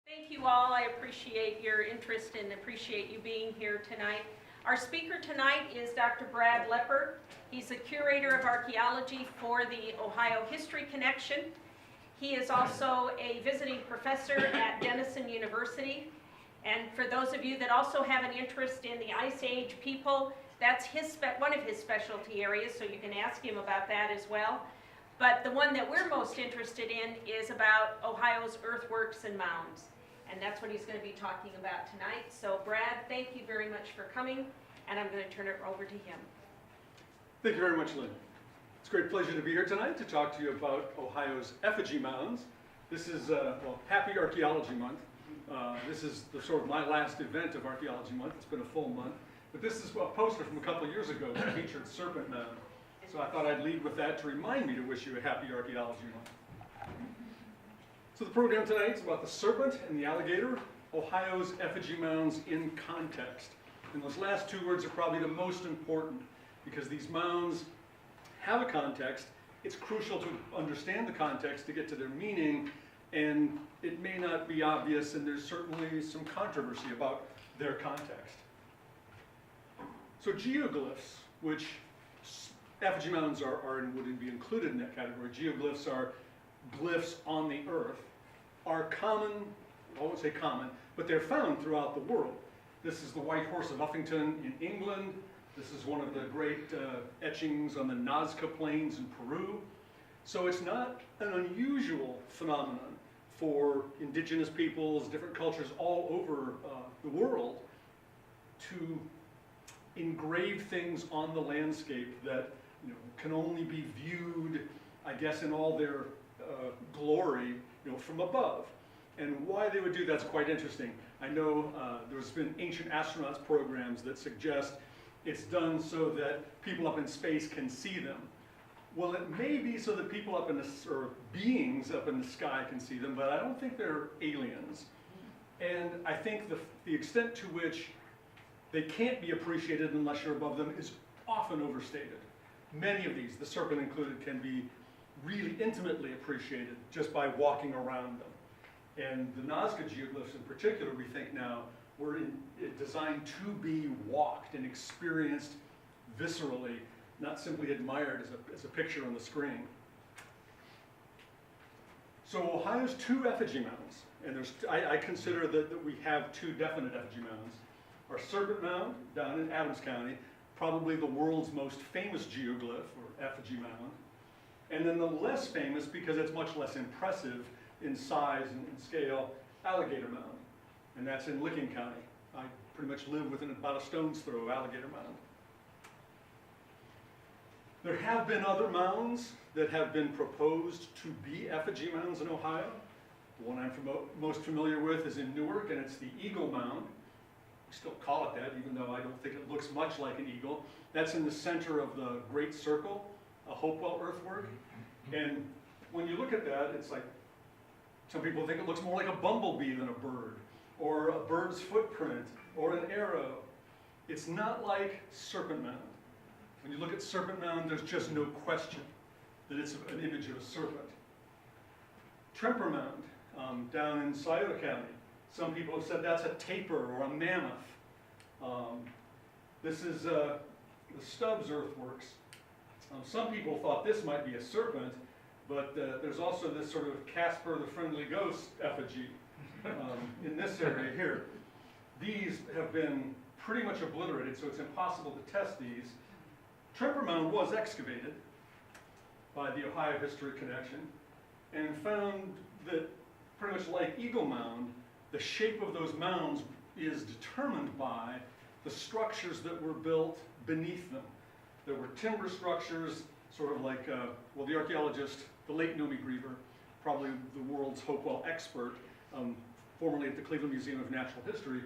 Thank you all. I appreciate your interest and appreciate you being here tonight. Our speaker tonight is Dr. Brad Lepper. He's the curator of archaeology for the Ohio History Connection. He is also a visiting professor at Denison University. And for those of you that also have an interest in the Ice Age people, that's one of his specialty areas, so you can ask him about that as well. But the one that we're most interested in is about Ohio's earthworks and mounds. And that's what he's going to be talking about tonight. So Brad, thank you very much for coming, and I'm going to turn it over to him. Thank you very much, Lynn. It's a great pleasure to be here tonight to talk to you about Ohio's effigy mounds. This is, Happy Archaeology Month. This is sort of my last event of Archaeology Month. It's been a full month. But this is a poster from a couple of years ago that featured Serpent Mound. So I thought I'd lead with that to remind me to wish you a happy Archaeology Month. So the program tonight is about the serpent and the alligator, Ohio's effigy mounds in context. And those last two words are probably the most important because these mounds have a context. It's crucial to understand the context to get to their meaning, and it may not be obvious, and there's certainly some controversy about their context. So geoglyphs, which effigy mounds are and would be included in that category. Geoglyphs are glyphs on the earth, are common, I won't say common, but they're found throughout the world. This is the White Horse of Uffington in England. This is one of the great etchings on the Nazca Plains in Peru. So it's not an unusual phenomenon for indigenous peoples, different cultures all over the world to engrave things on the landscape that can only be viewed, I guess, in all their glory, from above. And why they would do that's quite interesting. I know there's been ancient astronauts programs that suggest it's done so that people up in space can see them. Well, it may be so that people up in or beings up in the sky can see them, but I don't think they're aliens. And I think the extent to which they can't be appreciated unless you're above them is often overstated. Many of these, the serpent included, can be really intimately appreciated just by walking around them. And the Nazca geoglyphs in particular, we think now, were designed to be walked and experienced viscerally, not simply admired as a picture on the screen. So Ohio's two effigy mounds, and I consider that we have two definite effigy mounds, are Serpent Mound down in Athens County, probably the world's most famous geoglyph or effigy mound, and then the less famous, because it's much less impressive in size and scale, Alligator Mound, and that's in Licking County. I pretty much live within about a stone's throw of Alligator Mound. There have been other mounds that have been proposed to be effigy mounds in Ohio. The one I'm most familiar with is in Newark, and it's the Eagle Mound. We still call it that, even though I don't think it looks much like an eagle. That's in the center of the Great Circle, a Hopewell earthwork. And when you look at that, it's like, some people think it looks more like a bumblebee than a bird, or a bird's footprint, or an arrow. It's not like Serpent Mound. When you look at Serpent Mound, there's just no question that it's an image of a serpent. Tremper Mound, down in Scioto County. Some people have said that's a tapir or a mammoth. This is the Stubbs earthworks. Some people thought this might be a serpent, but there's also this sort of Casper the Friendly Ghost effigy in this area here. These have been pretty much obliterated, so it's impossible to test these. Tremper Mound was excavated by the Ohio History Connection and found that pretty much like Eagle Mound, the shape of those mounds is determined by the structures that were built beneath them. There were timber structures, sort of like, the archaeologist, the late Nomi Griever, probably the world's Hopewell expert, formerly at the Cleveland Museum of Natural History,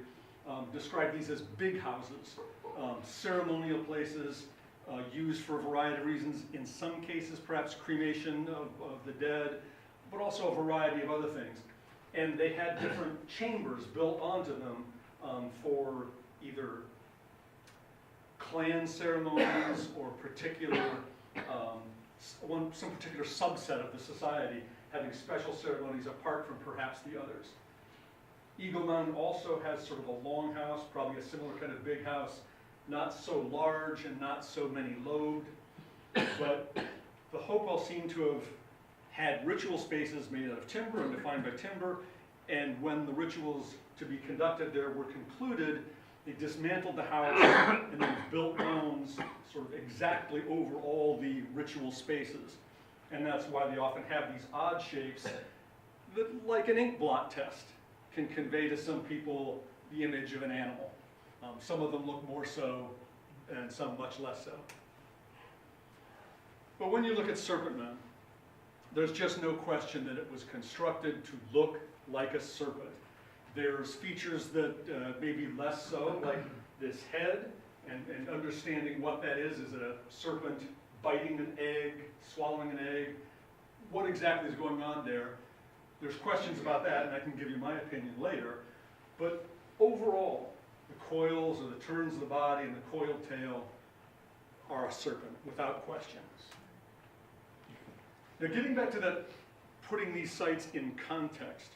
described these as big houses, ceremonial places used for a variety of reasons, in some cases perhaps cremation of the dead, but also a variety of other things. And they had different chambers built onto them for either clan ceremonies or particular, some particular subset of the society having special ceremonies apart from perhaps the others. Eagle Mound also has sort of a long house, probably a similar kind of big house, not so large and not so many lobed, but the Hopewell seem to have had ritual spaces made out of timber and defined by timber, and when the rituals to be conducted there were concluded, they dismantled the house and then built mounds sort of exactly over all the ritual spaces. And that's why they often have these odd shapes that, like an ink blot test, can convey to some people the image of an animal. Some of them look more so, and some much less so. But when you look at Serpent Mound, there's just no question that it was constructed to look like a serpent. There's features that may be less so, like this head, and understanding what that is it a serpent biting an egg, swallowing an egg? What exactly is going on there? There's questions about that, and I can give you my opinion later. But overall, the coils or the turns of the body and the coiled tail are a serpent, without question. Now, getting back to that, putting these sites in context,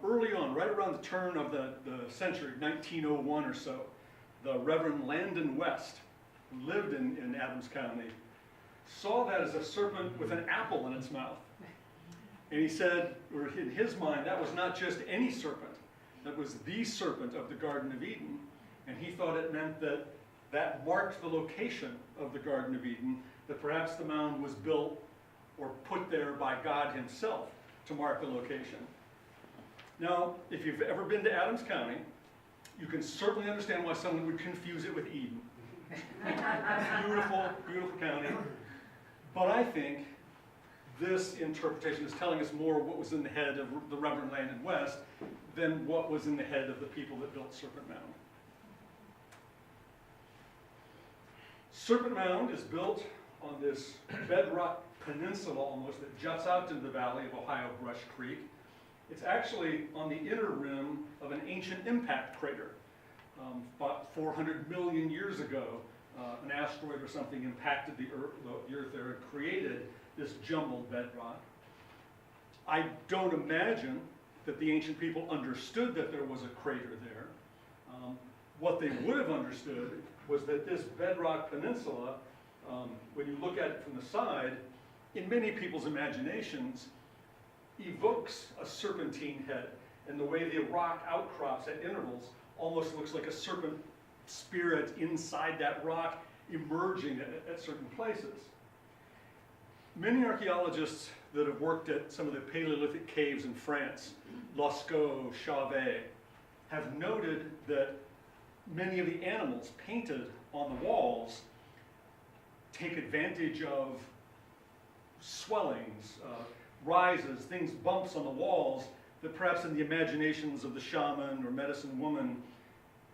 early on, right around the turn of the century, 1901 or so, the Reverend Landon West, who lived in Adams County, saw that as a serpent with an apple in its mouth. And he said, or in his mind, that was not just any serpent, that was the serpent of the Garden of Eden. And he thought it meant that that marked the location of the Garden of Eden, that perhaps the mound was built or put there by God himself to mark the location. Now, if you've ever been to Adams County, you can certainly understand why someone would confuse it with Eden. Beautiful, beautiful county. But I think this interpretation is telling us more what was in the head of the Reverend Landon West than what was in the head of the people that built Serpent Mound. Serpent Mound is built on this bedrock peninsula almost that juts out into the valley of Ohio Brush Creek. It's actually on the inner rim of an ancient impact crater. About 400 million years ago, an asteroid or something impacted the Earth there and created this jumbled bedrock. I don't imagine that the ancient people understood that there was a crater there. What they would have understood was that this bedrock peninsula, when you look at it from the side, in many people's imaginations, evokes a serpentine head. And the way the rock outcrops at intervals almost looks like a serpent spirit inside that rock emerging at certain places. Many archaeologists that have worked at some of the Paleolithic caves in France, Lascaux, Chauvet, have noted that many of the animals painted on the walls take advantage of swellings, rises, things, bumps on the walls that perhaps in the imaginations of the shaman or medicine woman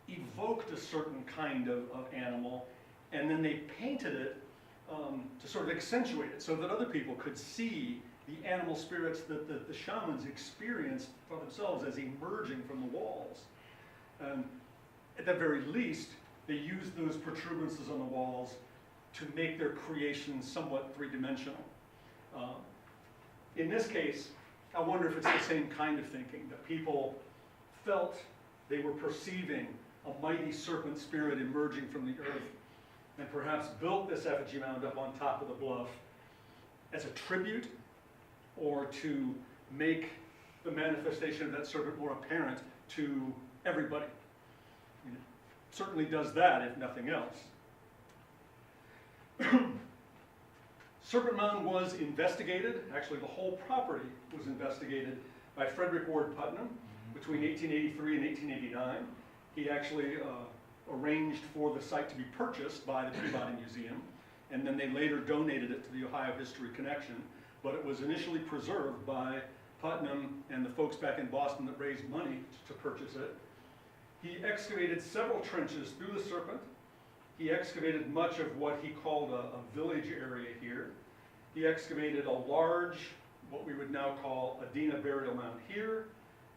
evoked a certain kind of animal, and then they painted it to sort of accentuate it so that other people could see the animal spirits that the shamans experienced for themselves as emerging from the walls. At the very least, they used those protuberances on the walls to make their creation somewhat three-dimensional. In this case, I wonder if it's the same kind of thinking, that people felt they were perceiving a mighty serpent spirit emerging from the earth, and perhaps built this effigy mound up on top of the bluff as a tribute, or to make the manifestation of that serpent more apparent to everybody. I mean, it certainly does that, if nothing else. Serpent Mound was investigated, actually the whole property was investigated by Frederick Ward Putnam between 1883 and 1889. He actually arranged for the site to be purchased by the Peabody Museum, and then they later donated it to the Ohio History Connection, but it was initially preserved by Putnam and the folks back in Boston that raised money to purchase it. He excavated several trenches through the Serpent. He excavated much of what he called a village area here. He excavated a large, what we would now call Adena burial mound here,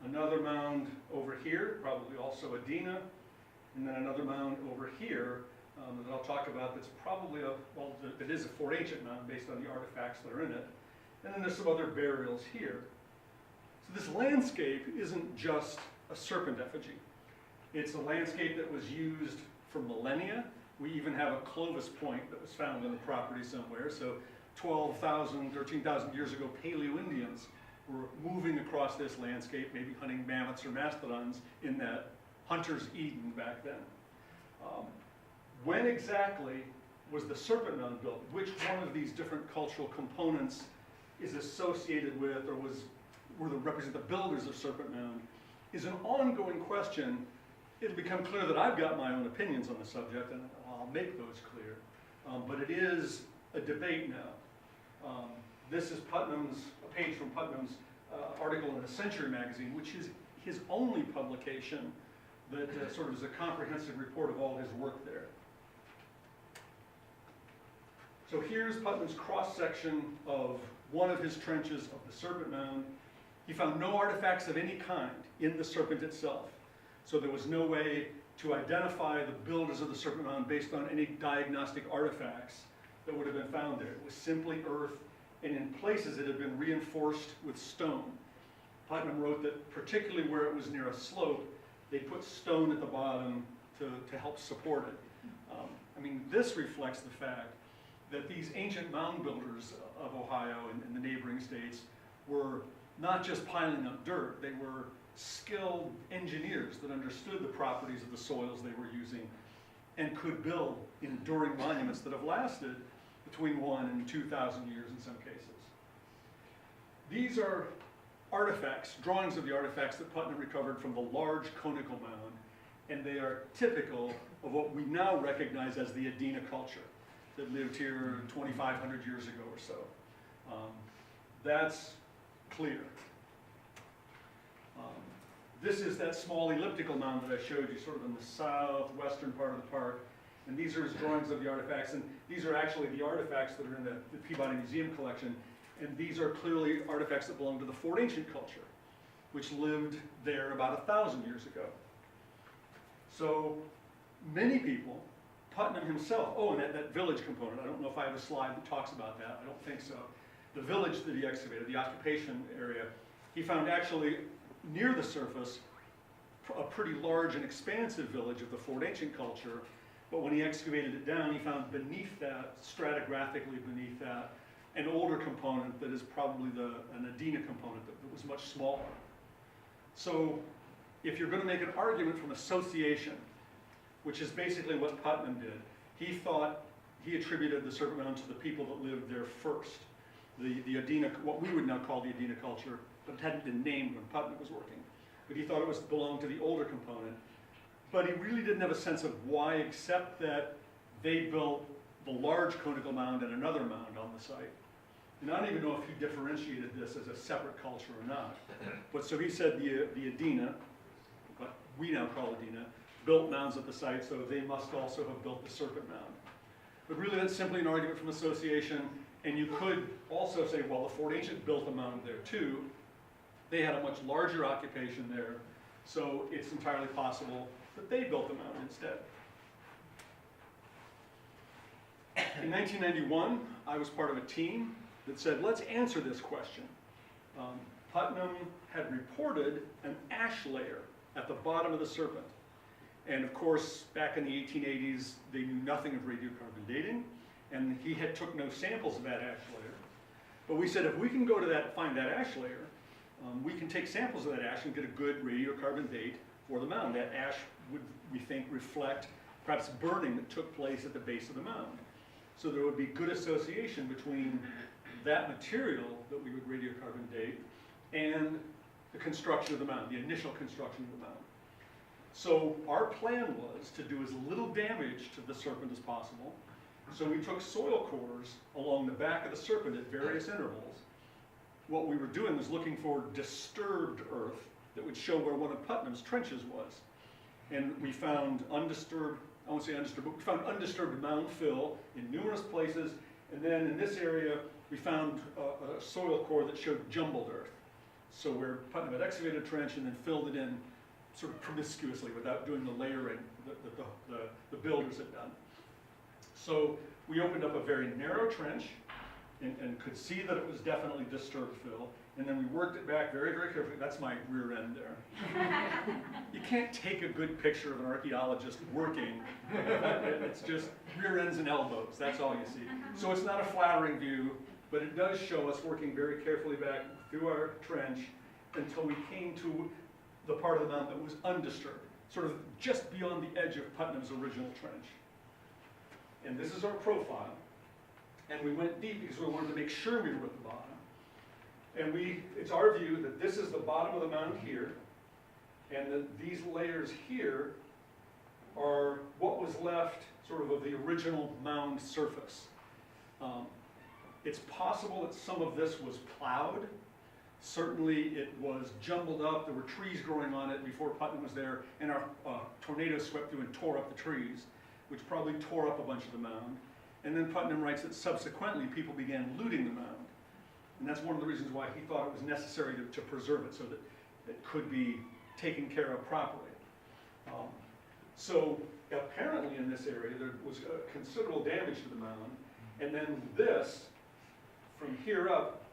another mound over here, probably also Adena, and then another mound over here that I'll talk about that's probably it is a Fort Ancient mound based on the artifacts that are in it. And then there's some other burials here. So this landscape isn't just a serpent effigy. It's a landscape that was used for millennia. We even have a Clovis point that was found on the property somewhere. So 12,000, 13,000 years ago, Paleo-Indians were moving across this landscape, maybe hunting mammoths or mastodons in that hunter's Eden back then. When exactly was the Serpent Mound built? Which one of these different cultural components is associated with, or represent the builders of Serpent Mound, is an ongoing question. It'll become clear that I've got my own opinions on the subject, and I'll make those clear. But it is a debate now. This is a page from Putnam's article in the Century magazine, which is his only publication that sort of is a comprehensive report of all his work there. So here's Putnam's cross-section of one of his trenches of the Serpent Mound. He found no artifacts of any kind in the serpent itself. So there was no way to identify the builders of the Serpent Mound based on any diagnostic artifacts that would have been found there. It was simply earth, and in places it had been reinforced with stone. Putnam wrote that particularly where it was near a slope, they put stone at the bottom to help support it. I mean, this reflects the fact that these ancient mound builders of Ohio and the neighboring states were not just piling up dirt, they were skilled engineers that understood the properties of the soils they were using and could build enduring monuments that have lasted between 1,000 and 2,000 years in some cases. These are artifacts, drawings of the artifacts that Putnam recovered from the large conical mound, and they are typical of what we now recognize as the Adena culture that lived here 2,500 years ago or so. That's clear. This is that small elliptical mound that I showed you, sort of in the southwestern part of the park. And these are his drawings of the artifacts. And these are actually the artifacts that are in the Peabody Museum collection. And these are clearly artifacts that belong to the Fort Ancient culture, which lived there about 1,000 years ago. So many people, Putnam himself, oh, and that village component, I don't know if I have a slide that talks about that. I don't think so. The village that he excavated, the occupation area, he found actually near the surface a pretty large and expansive village of the Fort Ancient culture, but when he excavated it down, he found beneath that, stratigraphically beneath that, an older component that is probably an Adena component that was much smaller. So if you're going to make an argument from association, which is basically what Putnam did, he attributed the Serpent Mound to the people that lived there first. The Adena, what we would now call the Adena culture, but it hadn't been named when Putnam was working. But he thought it belonged to the older component. But he really didn't have a sense of why, except that they built the large conical mound and another mound on the site. And I don't even know if he differentiated this as a separate culture or not. But so he said the Adena, what we now call Adena, built mounds at the site, so they must also have built the Serpent Mound. But really that's simply an argument from association, and you could also say, well, the Fort Ancient built a mound there too. They had a much larger occupation there, so it's entirely possible that they built the mound instead. In 1991, I was part of a team that said, let's answer this question. Putnam had reported an ash layer at the bottom of the Serpent. And of course, back in the 1880s, they knew nothing of radiocarbon dating, and he had took no samples of that ash layer. But we said, if we can go to that, find that ash layer, we can take samples of that ash and get a good radiocarbon date for the mound. That ash would, we think, reflect perhaps burning that took place at the base of the mound. So there would be good association between that material that we would radiocarbon date and the construction of the mound, the initial construction of the mound. So our plan was to do as little damage to the serpent as possible. So we took soil cores along the back of the serpent at various intervals. What we were doing was looking for disturbed earth that would show where one of Putnam's trenches was. And we found undisturbed, I won't say undisturbed, but we found undisturbed mound fill in numerous places. And then in this area, we found a soil core that showed jumbled earth. So where Putnam had excavated a trench and then filled it in sort of promiscuously without doing the layering that the builders had done. So we opened up a very narrow trench and could see that it was definitely disturbed fill. and then we worked it back very, very carefully. That's my rear end there. You can't take a good picture of an archaeologist working. It's just rear ends and elbows, that's all you see. So it's not a flattering view, but it does show us working very carefully back through our trench until we came to the part of the mound that was undisturbed, sort of just beyond the edge of Putnam's original trench. And this is our profile. And we went deep because we wanted to make sure we were at the bottom. And it's our view that this is the bottom of the mound here, and that these layers here are what was left sort of the original mound surface. It's possible that some of this was plowed. Certainly it was jumbled up. There were trees growing on it before Putnam was there, and our tornado swept through and tore up the trees, which probably tore up a bunch of the mound. And then Putnam writes that subsequently people began looting the mound. And that's one of the reasons why he thought it was necessary to preserve it so that it could be taken care of properly. So apparently in this area there was considerable damage to the mound. And then this, from here up,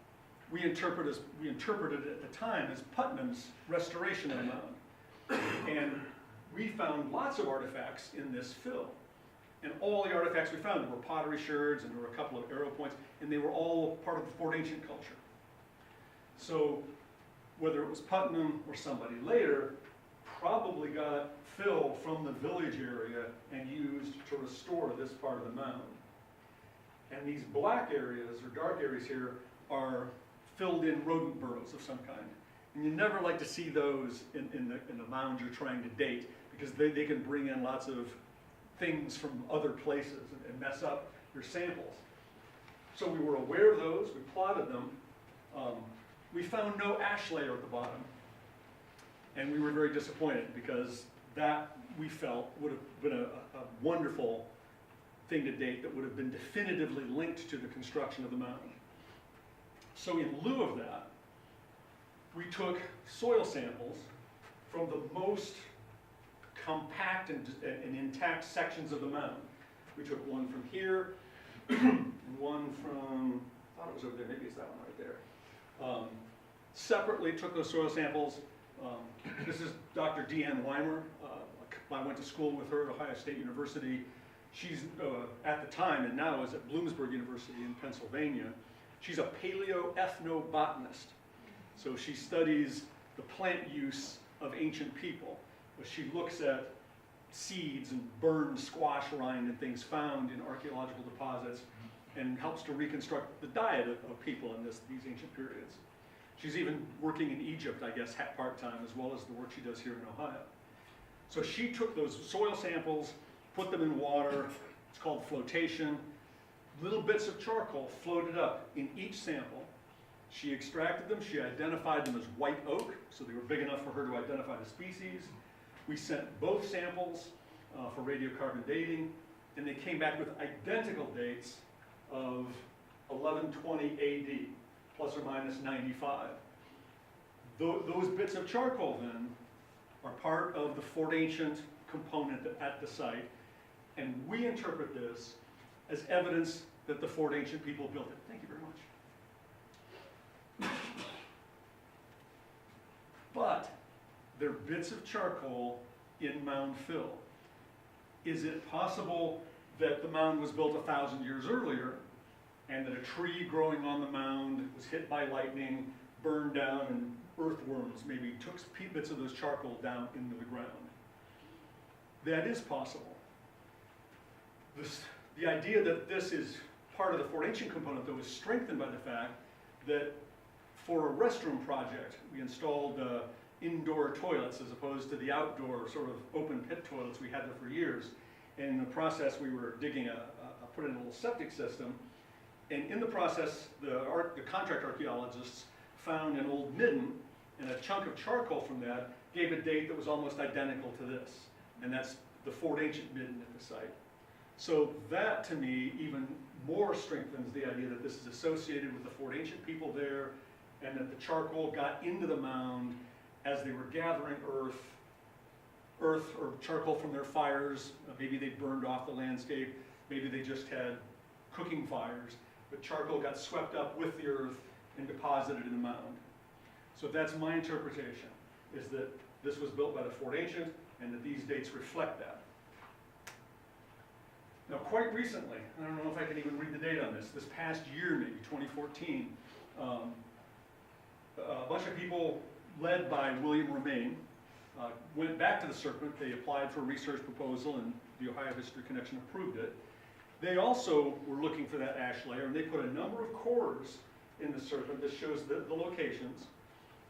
we interpreted it at the time as Putnam's restoration of the mound. And we found lots of artifacts in this fill. And all the artifacts we found, there were pottery sherds and there were a couple of arrow points, and they were all part of the Fort Ancient culture. So whether it was Putnam or somebody later, probably got fill from the village area and used to restore this part of the mound. And these black areas or dark areas here are filled in rodent burrows of some kind. And you never like to see those in the mound you're trying to date, because they can bring in lots of things from other places and mess up your samples. So we were aware of those, we plotted them. We found no ash layer at the bottom, and we were very disappointed because that, we felt, would have been a wonderful thing to date that would have been definitively linked to the construction of the mound. So in lieu of that, we took soil samples from the most compact and intact sections of the mound. We took one from here, and one from, I thought it was over there, maybe it's that one right there. Separately took those soil samples. This is Dr. Deanne Weimer. I went to school with her at Ohio State University. She's, at the time and now is at Bloomsburg University in Pennsylvania. She's a paleoethnobotanist. So she studies the plant use of ancient people. She looks at seeds and burned squash rind and things found in archaeological deposits and helps to reconstruct the diet of people in these ancient periods. She's even working in Egypt, I guess, part-time, as well as the work she does here in Ohio. So she took those soil samples, put them in water. It's called flotation. Little bits of charcoal floated up in each sample. She extracted them. She identified them as white oak, so they were big enough for her to identify the species. We sent both samples for radiocarbon dating, and they came back with identical dates of 1120 AD, plus or minus 95. Those bits of charcoal then are part of the Fort Ancient component at the site, and we interpret this as evidence that the Fort Ancient people built it. Thank you very much. But they're bits of charcoal in mound fill. Is it possible that the mound was built 1,000 years earlier and that a tree growing on the mound was hit by lightning, burned down, and earthworms maybe took bits of those charcoal down into the ground? That is possible. The idea that this is part of the Fort Ancient component, though, is strengthened by the fact that for a restroom project, we installed indoor toilets as opposed to the outdoor sort of open pit toilets we had there for years. And in the process, we were digging put in a little septic system. And in the process, the contract archaeologists found an old midden, and a chunk of charcoal from that gave a date that was almost identical to this. And that's the Fort Ancient midden at the site. So that, to me, even more strengthens the idea that this is associated with the Fort Ancient people there, and that the charcoal got into the mound as they were gathering earth or charcoal from their fires. Maybe they burned off the landscape. Maybe they just had cooking fires. But charcoal got swept up with the earth and deposited in the mound. So that's my interpretation, is that this was built by the Fort Ancient and that these dates reflect that. Now, quite recently, I don't know if I can even read the date on this past year, maybe 2014, a bunch of people led by William Romaine went back to the Serpent. They applied for a research proposal and the Ohio History Connection approved it. They also were looking for that ash layer, and they put a number of cores in the Serpent that shows the locations,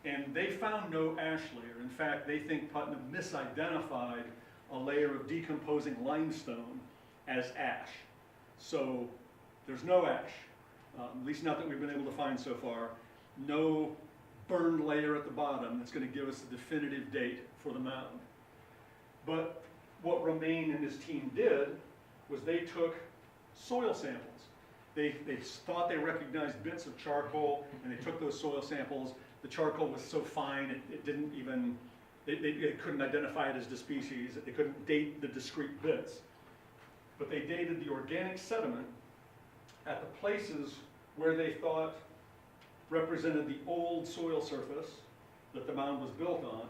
and they found no ash layer. In fact, they think Putnam misidentified a layer of decomposing limestone as ash. So there's no ash, at least not that we've been able to find so far. No burned layer at the bottom that's going to give us a definitive date for the mound. But what Romaine and his team did was they took soil samples. They thought they recognized bits of charcoal, and they took those soil samples. The charcoal was so fine it didn't even, they couldn't identify it as the species. They couldn't date the discrete bits. But they dated the organic sediment at the places where they thought represented the old soil surface that the mound was built on.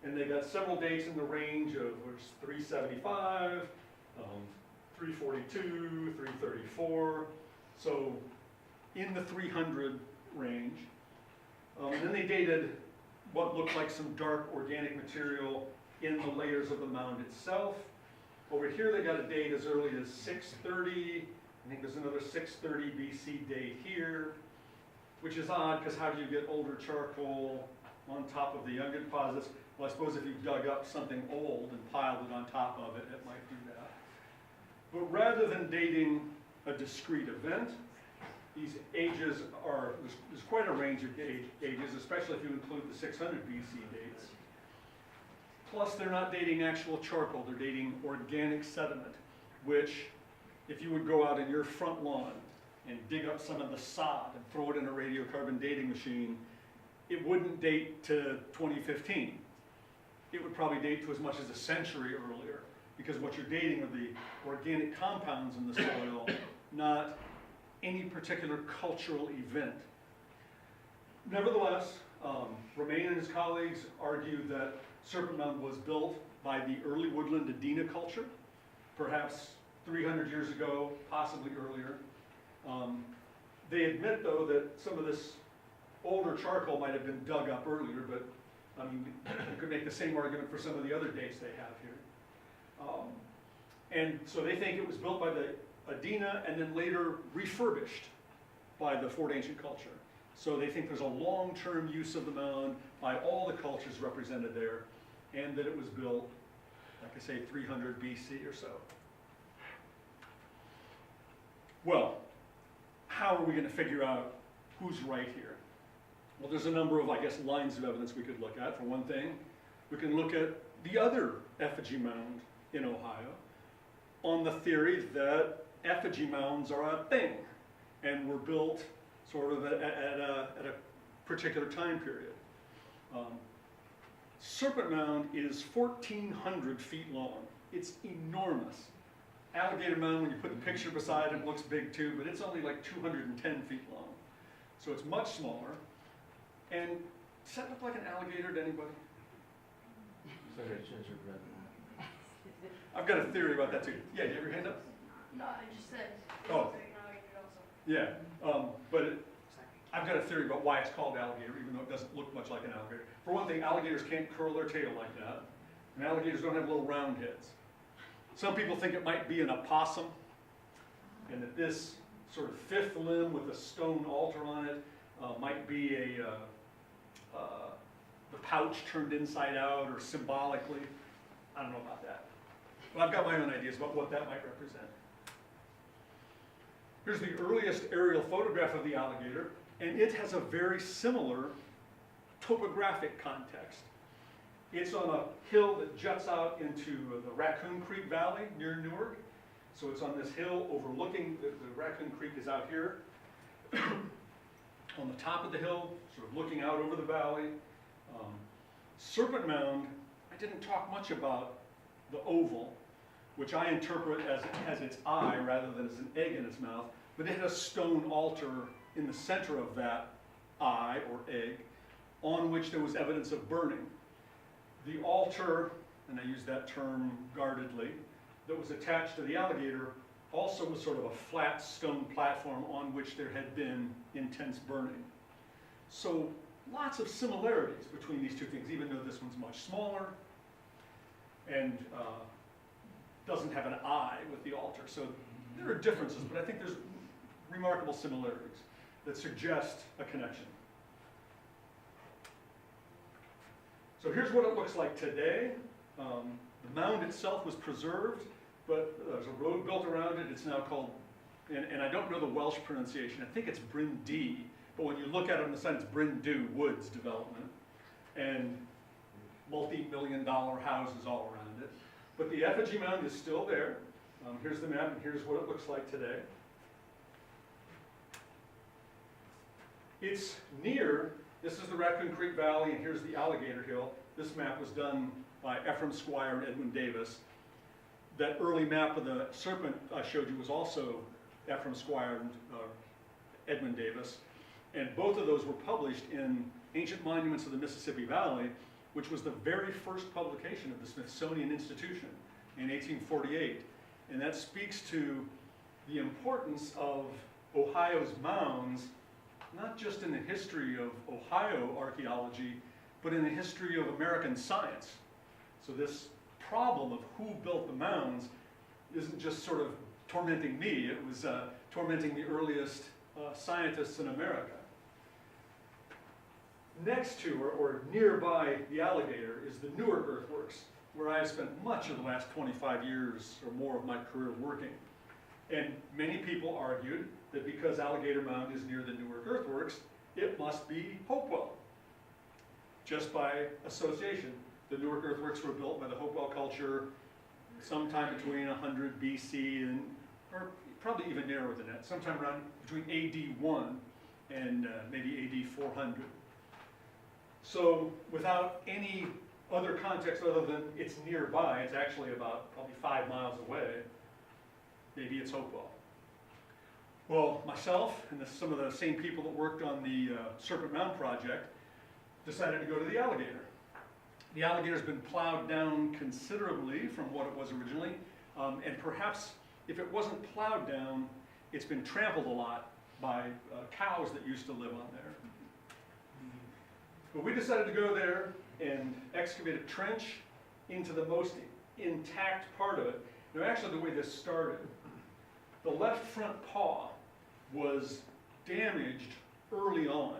And they got several dates in the range of 375, 342, 334, so in the 300 range. And then they dated what looked like some dark organic material in the layers of the mound itself. Over here they got a date as early as 630. I think there's another 630 BC date here, which is odd because how do you get older charcoal on top of the younger deposits? Well, I suppose if you dug up something old and piled it on top of it, it might do that. But rather than dating a discrete event, these ages are, there's quite a range of ages, especially if you include the 600 BC dates. Plus, they're not dating actual charcoal, they're dating organic sediment, which, if you would go out in your front lawn and dig up some of the sod and throw it in a radiocarbon dating machine, it wouldn't date to 2015. It would probably date to as much as a century earlier, because what you're dating are the organic compounds in the soil, not any particular cultural event. Nevertheless, Romaine and his colleagues argue that Serpent Mound was built by the early woodland Adena culture, perhaps 300 years ago, possibly earlier. They admit, though, that some of this older charcoal might have been dug up earlier, but I mean, you could make the same argument for some of the other dates they have here. And so they think it was built by the Adena and then later refurbished by the Fort Ancient culture. So they think there's a long-term use of the mound by all the cultures represented there, and that it was built, like I say, 300 BC or so. Well, how are we going to figure out who's right here? Well, there's a number of, I guess, lines of evidence we could look at. For one thing, we can look at the other effigy mound in Ohio on the theory that effigy mounds are a thing and were built sort of at a particular time period. Serpent Mound is 1,400 feet long. It's enormous. Alligator Mound, when you put the picture beside it, looks big too, but it's only like 210 feet long. So it's much smaller. And does that look like an alligator to anybody? I've got a theory about that too. Yeah, you have your hand up? No, I just said. Oh. Yeah, but I've got a theory about why it's called alligator, even though it doesn't look much like an alligator. For one thing, alligators can't curl their tail like that, and alligators don't have little round heads. Some people think it might be an opossum, and that this sort of fifth limb with a stone altar on it might be the pouch turned inside out, or symbolically. I don't know about that. But I've got my own ideas about what that might represent. Here's the earliest aerial photograph of the alligator, and it has a very similar topographic context. It's on a hill that juts out into the Raccoon Creek Valley near Newark. So it's on this hill overlooking, the Raccoon Creek is out here. On the top of the hill, sort of looking out over the valley. Serpent Mound, I didn't talk much about the oval, which I interpret as it has its eye rather than as an egg in its mouth, but it had a stone altar in the center of that eye or egg. on which there was evidence of burning. The altar, and I use that term guardedly, that was attached to the alligator also was sort of a flat stone platform on which there had been intense burning. So lots of similarities between these two things, even though this one's much smaller and doesn't have an eye with the altar. So there are differences, but I think there's remarkable similarities that suggest a connection. So here's what it looks like today. The mound itself was preserved, but there's a road built around it. It's now called, and I don't know the Welsh pronunciation, I think it's Bryn D, but when you look at it on the side, it's Bryn Du Woods Development, and multi-million-dollar houses all around it. But the Effigy Mound is still there. Here's the map, and here's what it looks like today. It's near, this is the Raccoon Creek Valley, and here's the Alligator Hill. This map was done by Squier and Edwin Davis. That early map of the Serpent I showed you was also Squier and Edwin Davis. And both of those were published in Ancient Monuments of the Mississippi Valley, which was the very first publication of the Smithsonian Institution in 1848. And that speaks to the importance of Ohio's mounds, not just in the history of Ohio archaeology, but in the history of American science. So this problem of who built the mounds isn't just sort of tormenting me, it was tormenting the earliest scientists in America. Next to, or nearby the Alligator, is the Newark earthworks, where I have spent much of the last 25 years or more of my career working. And many people argued that because Alligator Mound is near the Newark earthworks, it must be Hopewell. Just by association, the Newark earthworks were built by the Hopewell culture sometime between 100 BC and, or probably even narrower than that, sometime around between AD 1 and maybe AD 400. So without any other context other than it's nearby, it's actually about probably 5 miles away, maybe it's Hopewell. Well, myself and some of the same people that worked on the Serpent Mound project decided to go to the Alligator. The Alligator's been plowed down considerably from what it was originally, and perhaps if it wasn't plowed down, it's been trampled a lot by cows that used to live on there. But we decided to go there and excavate a trench into the most intact part of it. Now actually the way this started, the left front paw was damaged early on.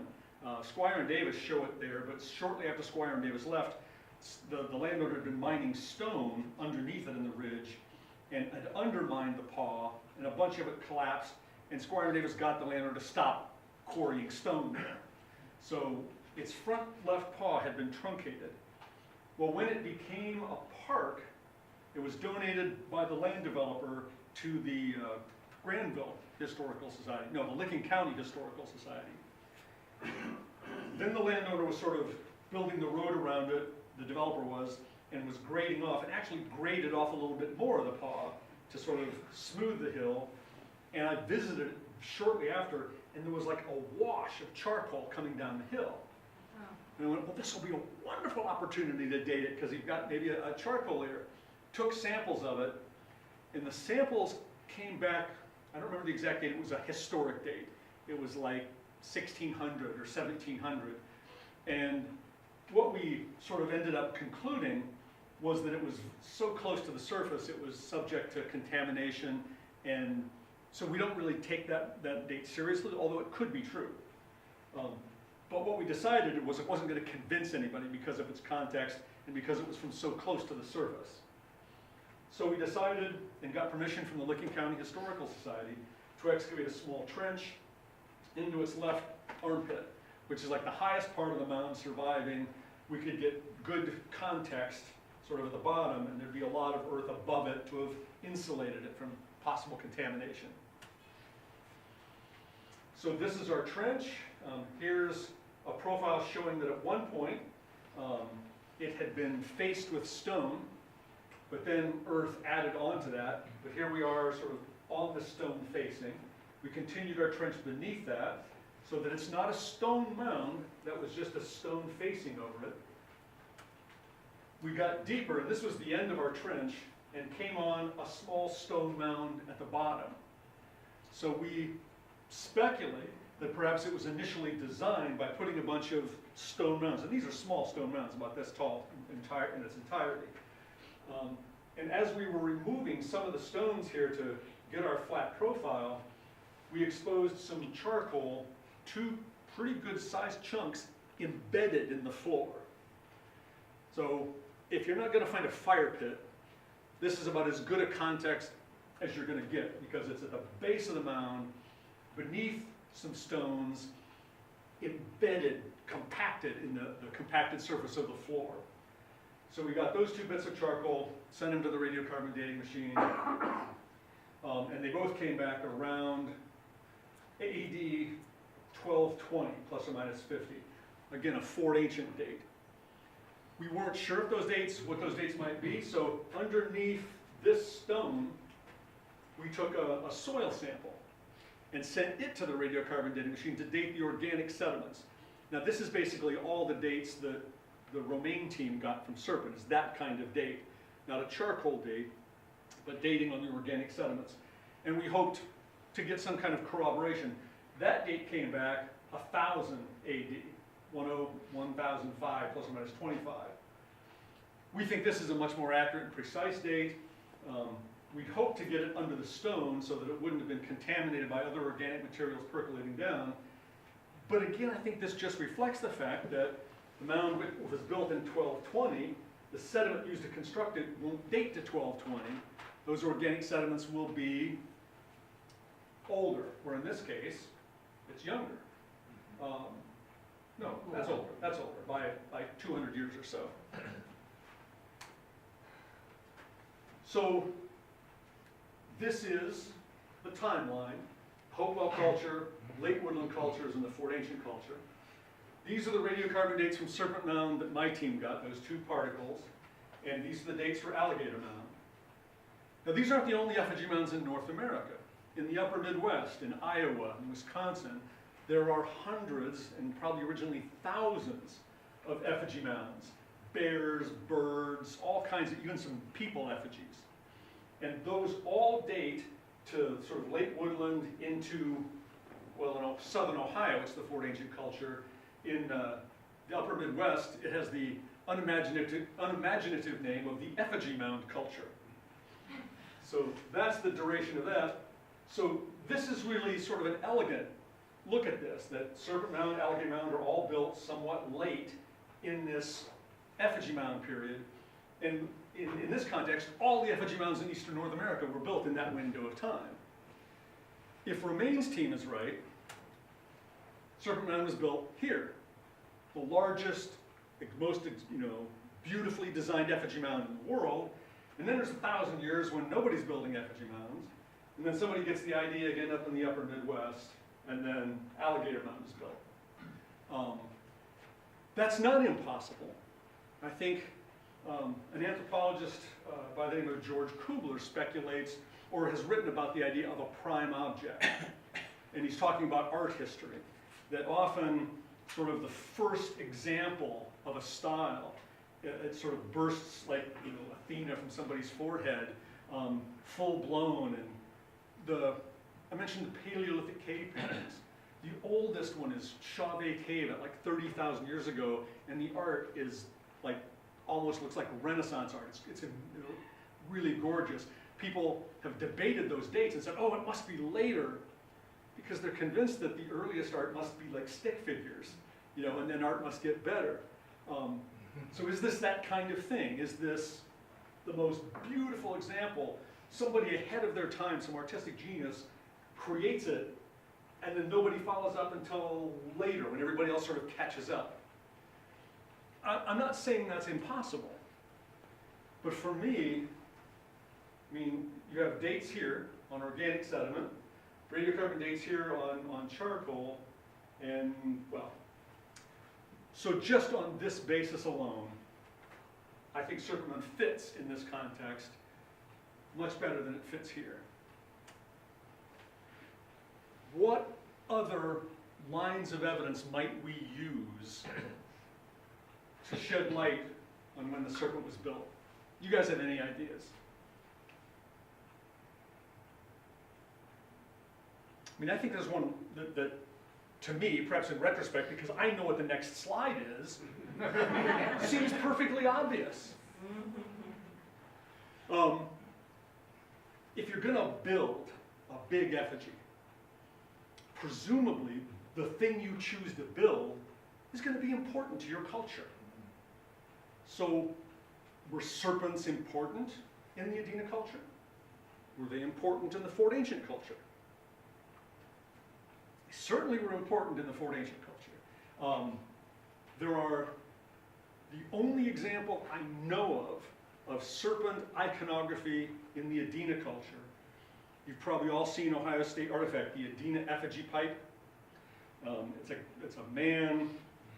Squier and Davis show it there, but shortly after Squier and Davis left, the landowner had been mining stone underneath it in the ridge and had undermined the paw, and a bunch of it collapsed, and Squier and Davis got the landowner to stop quarrying stone there. So its front left paw had been truncated. Well, when it became a park, it was donated by the land developer to the Granville Historical Society, no, the Licking County Historical Society. Then the landowner was sort of building the road around it, the developer was, and was grading off, and actually graded off a little bit more of the paw to sort of smooth the hill. And I visited it shortly after, and there was like a wash of charcoal coming down the hill. Wow. And I went, well, this will be a wonderful opportunity to date it, because you've got maybe a charcoal layer. Took samples of it, and the samples came back, I don't remember the exact date, it was a historic date. It was like 1600 or 1700. And what we sort of ended up concluding was that it was so close to the surface, it was subject to contamination, and so we don't really take that date seriously, although it could be true. But what we decided was it wasn't going to convince anybody because of its context and because it was from so close to the surface. So we decided and got permission from the Licking County Historical Society to excavate a small trench into its left armpit, which is like the highest part of the mound surviving. We could get good context sort of at the bottom, and there'd be a lot of earth above it to have insulated it from possible contamination. So this is our trench. Here's a profile showing that at one point it had been faced with stone, but then earth added onto that. But here we are sort of on the stone facing. We continued our trench beneath that, so that it's not a stone mound that was just a stone facing over it. We got deeper, and this was the end of our trench, and came on a small stone mound at the bottom. So we speculate that perhaps it was initially designed by putting a bunch of stone mounds, and these are small stone mounds, about this tall in its entirety. And as we were removing some of the stones here to get our flat profile, we exposed some charcoal, 2 pretty good sized chunks embedded in the floor. So if you're not going to find a fire pit, this is about as good a context as you're going to get, because it's at the base of the mound, beneath some stones, embedded, compacted in the compacted surface of the floor. So we got those 2 bits of charcoal, sent them to the radiocarbon dating machine, and they both came back around AD 1220, plus or minus 50. Again, a Fort Ancient date. We weren't sure if what those dates might be, so underneath this stone, we took a soil sample and sent it to the radiocarbon dating machine to date the organic sediments. Now this is basically all the dates that the Romaine team got from Serpent, is that kind of date. Not a charcoal date, but dating on the organic sediments. And we hoped to get some kind of corroboration. That date came back 1000 AD, 1005 plus or minus 25. We think this is a much more accurate and precise date. We hope to get it under the stone so that it wouldn't have been contaminated by other organic materials percolating down. But again, I think this just reflects the fact that the mound was built in 1220. The sediment used to construct it won't date to 1220. Those organic sediments will be older, or in this case, it's younger. No, that's older, by 200 years or so. So this is the timeline: Hopewell culture, late woodland cultures, and the Fort Ancient culture. These are the radiocarbon dates from Serpent Mound that my team got, those 2 particles, and these are the dates for Alligator Mound. Now these aren't the only effigy mounds in North America. In the upper Midwest, in Iowa, and Wisconsin, there are hundreds, and probably originally thousands, of effigy mounds. Bears, birds, all kinds of, even some people effigies. And those all date to sort of late woodland into, well, in southern Ohio, it's the Fort Ancient culture. In the upper Midwest, it has the unimaginative name of the Effigy Mound culture. So that's the duration of that. So this is really sort of an elegant look at this, that Serpent Mound, Alligator Mound are all built somewhat late in this effigy mound period. And in this context, all the effigy mounds in eastern North America were built in that window of time. If Romaine's team is right, Serpent Mound was built here, the largest, most beautifully designed effigy mound in the world. And then there's 1,000 years when nobody's building effigy mounds, and then somebody gets the idea again up in the upper Midwest, and then Alligator Mound is built. That's not impossible. I think an anthropologist by the name of George Kubler speculates, or has written about the idea of a prime object. And he's talking about art history, that often sort of the first example of a style, it sort of bursts like Athena from somebody's forehead, full blown. And I mentioned the Paleolithic cave paintings. The oldest one is Chauvet Cave at like 30,000 years ago, and the art is like, almost looks like Renaissance art. It's really gorgeous. People have debated those dates and said, oh, it must be later, because they're convinced that the earliest art must be like stick figures, and then art must get better. So is this that kind of thing? Is this the most beautiful example? Somebody ahead of their time, some artistic genius, creates it, and then nobody follows up until later, when everybody else sort of catches up. I'm not saying that's impossible, but for me, you have dates here on organic sediment, radiocarbon dates here on charcoal, and, well, so just on this basis alone, I think Serpent Mound fits in this context much better than it fits here. What other lines of evidence might we use to shed light on when the Serpent was built? You guys have any ideas? I mean, I think there's one that to me, perhaps in retrospect, because I know what the next slide is, seems perfectly obvious. If you're going to build a big effigy, presumably the thing you choose to build is going to be important to your culture. So were serpents important in the Edina culture? Were they important in the Fort Ancient culture? They certainly were important in the Fort Ancient culture. There are the only example I know of serpent iconography in the Edina culture. You've probably all seen Ohio State artifact, the Edina effigy pipe. It's a man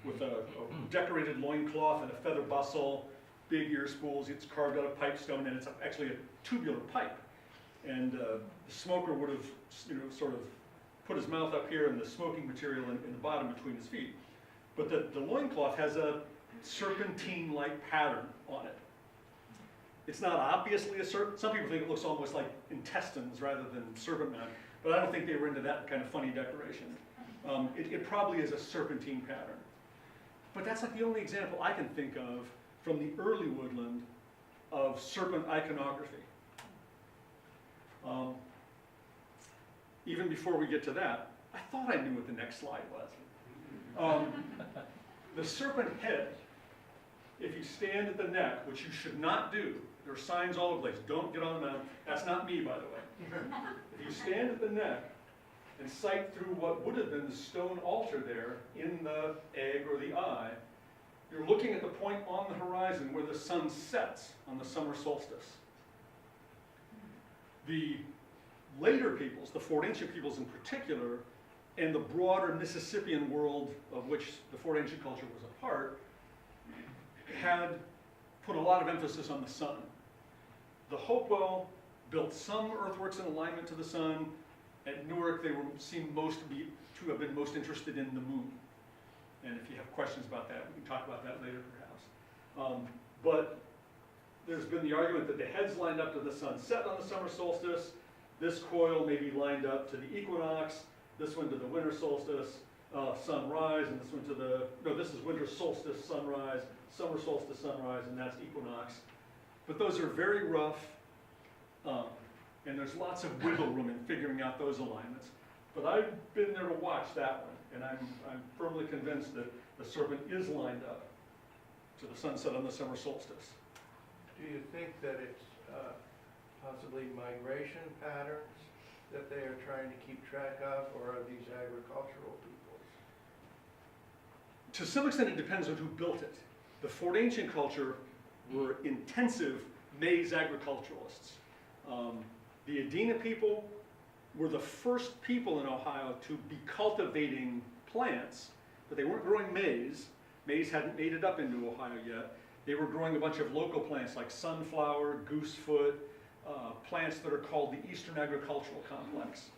with a decorated loincloth and a feather bustle, big ear spools. It's carved out of pipestone, and it's actually a tubular pipe. And the smoker would have, sort of put his mouth up here and the smoking material in the bottom between his feet. But the loincloth has a serpentine-like pattern on it. It's not obviously a serpent. Some people think it looks almost like intestines rather than serpent mound, but I don't think they were into that kind of funny decoration. It probably is a serpentine pattern. But that's like the only example I can think of from the early woodland of serpent iconography. Even before we get to that, I thought I knew what the next slide was. The serpent head, if you stand at the neck, which you should not do, there are signs all over the place, don't get on the mound. That's not me, by the way. If you stand at the neck and sight through what would have been the stone altar there in the egg or the eye, you're looking at the point on the horizon where the sun sets on the summer solstice. The later peoples, the Fort Ancient peoples in particular, and the broader Mississippian world of which the Fort Ancient culture was a part, had put a lot of emphasis on the sun. The Hopewell built some earthworks in alignment to the sun. At Newark, they seem to have been most interested in the moon. And if you have questions about that, we can talk about that later perhaps. But there's been the argument that the heads lined up to the sunset on the summer solstice. This coil may be lined up to the equinox. This one to the winter solstice, sunrise, and this one to the, this is winter solstice, sunrise, summer solstice, sunrise, and that's equinox. But those are very rough, and there's lots of wiggle room in figuring out those alignments. But I've been there to watch that one, and I'm firmly convinced that the serpent is lined up to the sunset on the summer solstice. Do you think that it's possibly migration patterns that they are trying to keep track of, or are these agricultural peoples? To some extent, it depends on who built it. The Fort Ancient culture were intensive maize agriculturalists. The Edina people were the first people in Ohio to be cultivating plants, but they weren't growing maize. Maize hadn't made it up into Ohio yet. They were growing a bunch of local plants like sunflower, goosefoot, plants that are called the Eastern Agricultural Complex.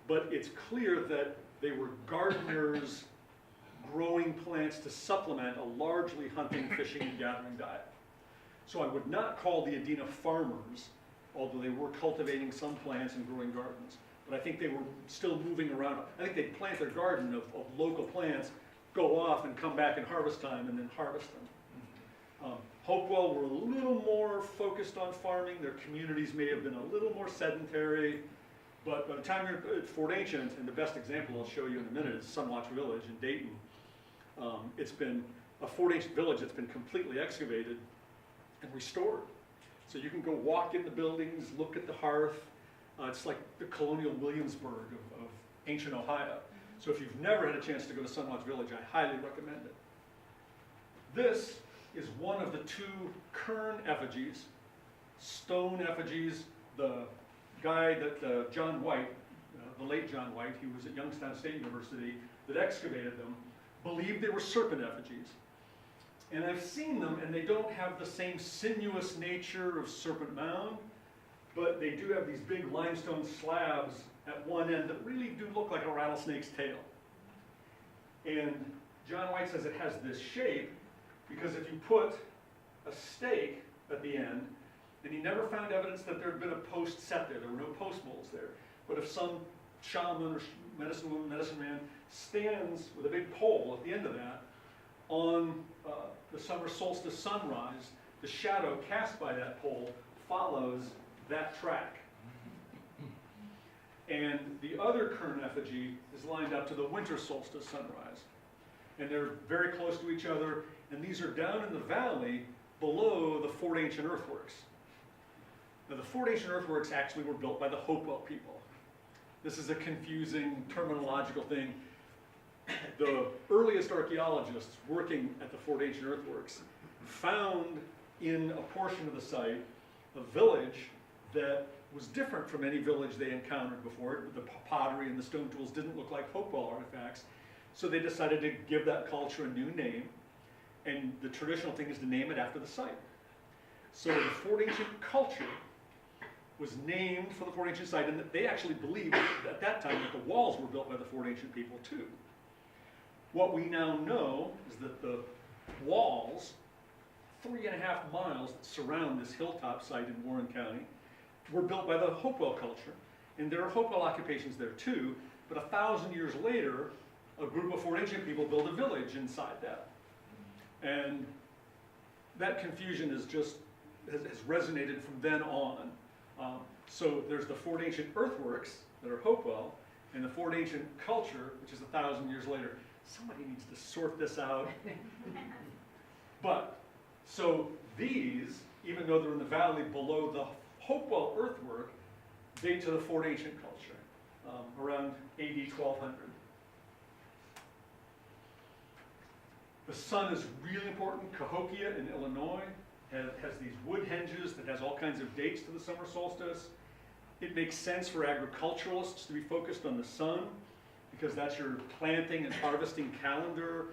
But it's clear that they were gardeners growing plants to supplement a largely hunting, fishing, and gathering diet. So I would not call the Edina farmers, although they were cultivating some plants and growing gardens. But I think they were still moving around. I think they'd plant their garden of local plants, go off and come back in harvest time and then harvest them. Hopewell were a little more focused on farming. Their communities may have been a little more sedentary. But by the time you're at Fort Ancient, and the best example I'll show you in a minute is Sunwatch Village in Dayton. It's been a Fort Ancient village that's been completely excavated and restored. So you can go walk in the buildings, look at the hearth. It's like the colonial Williamsburg of ancient Ohio. So if you've never had a chance to go to Sunwatch Village, I highly recommend it. This is one of the two Kern effigies, stone effigies. The guy that John White, the late John White, he was at Youngstown State University, that excavated them, believed they were serpent effigies. And I've seen them, and they don't have the same sinuous nature of Serpent Mound, but they do have these big limestone slabs at one end that really do look like a rattlesnake's tail. And John White says it has this shape because if you put a stake at the end, and he never found evidence that there had been a post set there were no post moles there. But if some shaman or medicine woman, medicine man stands with a big pole at the end of that, on the summer solstice sunrise, the shadow cast by that pole follows that track. And the other Kern effigy is lined up to the winter solstice sunrise. And they're very close to each other, and these are down in the valley below the Fort Ancient earthworks. Now, the Fort Ancient earthworks actually were built by the Hopewell people. This is a confusing terminological thing. The earliest archaeologists working at the Fort Ancient earthworks found in a portion of the site a village that was different from any village they encountered before. The pottery and the stone tools didn't look like Hopewell artifacts. So they decided to give that culture a new name, and the traditional thing is to name it after the site. So the Fort Ancient culture was named for the Fort Ancient site, and they actually believed at that time that the walls were built by the Fort Ancient people too. What we now know is that the walls, 3.5 miles that surround this hilltop site in Warren County, were built by the Hopewell culture. And there are Hopewell occupations there too, but 1,000 years later, a group of Fort Ancient people built a village inside that. And that confusion is just, has resonated from then on. So there's the Fort Ancient earthworks that are Hopewell, and the Fort Ancient culture, which is 1,000 years later. Somebody needs to sort this out. But, so these, even though they're in the valley below the Hopewell earthwork, date to the Fort Ancient culture, around AD 1200. The sun is really important. Cahokia in Illinois has these wood henges that has all kinds of dates to the summer solstice. It makes sense for agriculturalists to be focused on the sun because that's your planting and harvesting calendar.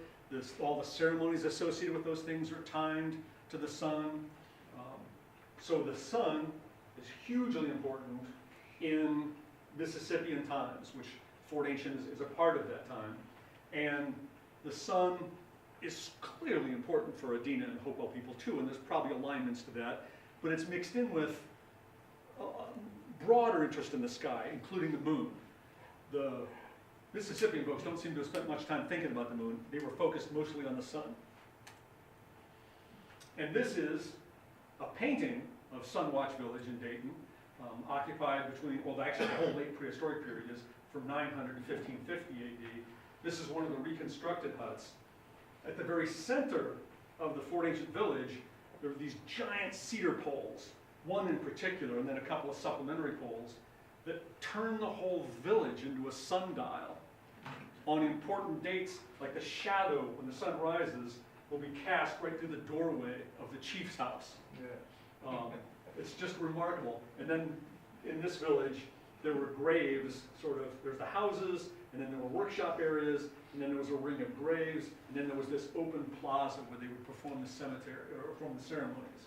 All the ceremonies associated with those things are timed to the sun. So the sun is hugely important in Mississippian times, which Fort Ancient is a part of that time. And the sun is clearly important for Adena and Hopewell people too, and there's probably alignments to that, but it's mixed in with a broader interest in the sky, including the moon. The Mississippian folks don't seem to have spent much time thinking about the moon. They were focused mostly on the sun. And this is a painting of Sunwatch Village in Dayton, occupied between, well, actually the whole late prehistoric period is from 900 to 1550 AD. This is one of the reconstructed huts. At the very center of the Fort Ancient village, there are these giant cedar poles, one in particular, and then a couple of supplementary poles, that turn the whole village into a sundial. On important dates, like the shadow when the sun rises will be cast right through the doorway of the chief's house. Yeah. It's just remarkable. And then in this village, there were graves, sort of, there's the houses, and then there were workshop areas, and then there was a ring of graves, and then there was this open plaza where they would perform the cemetery, or perform the ceremonies.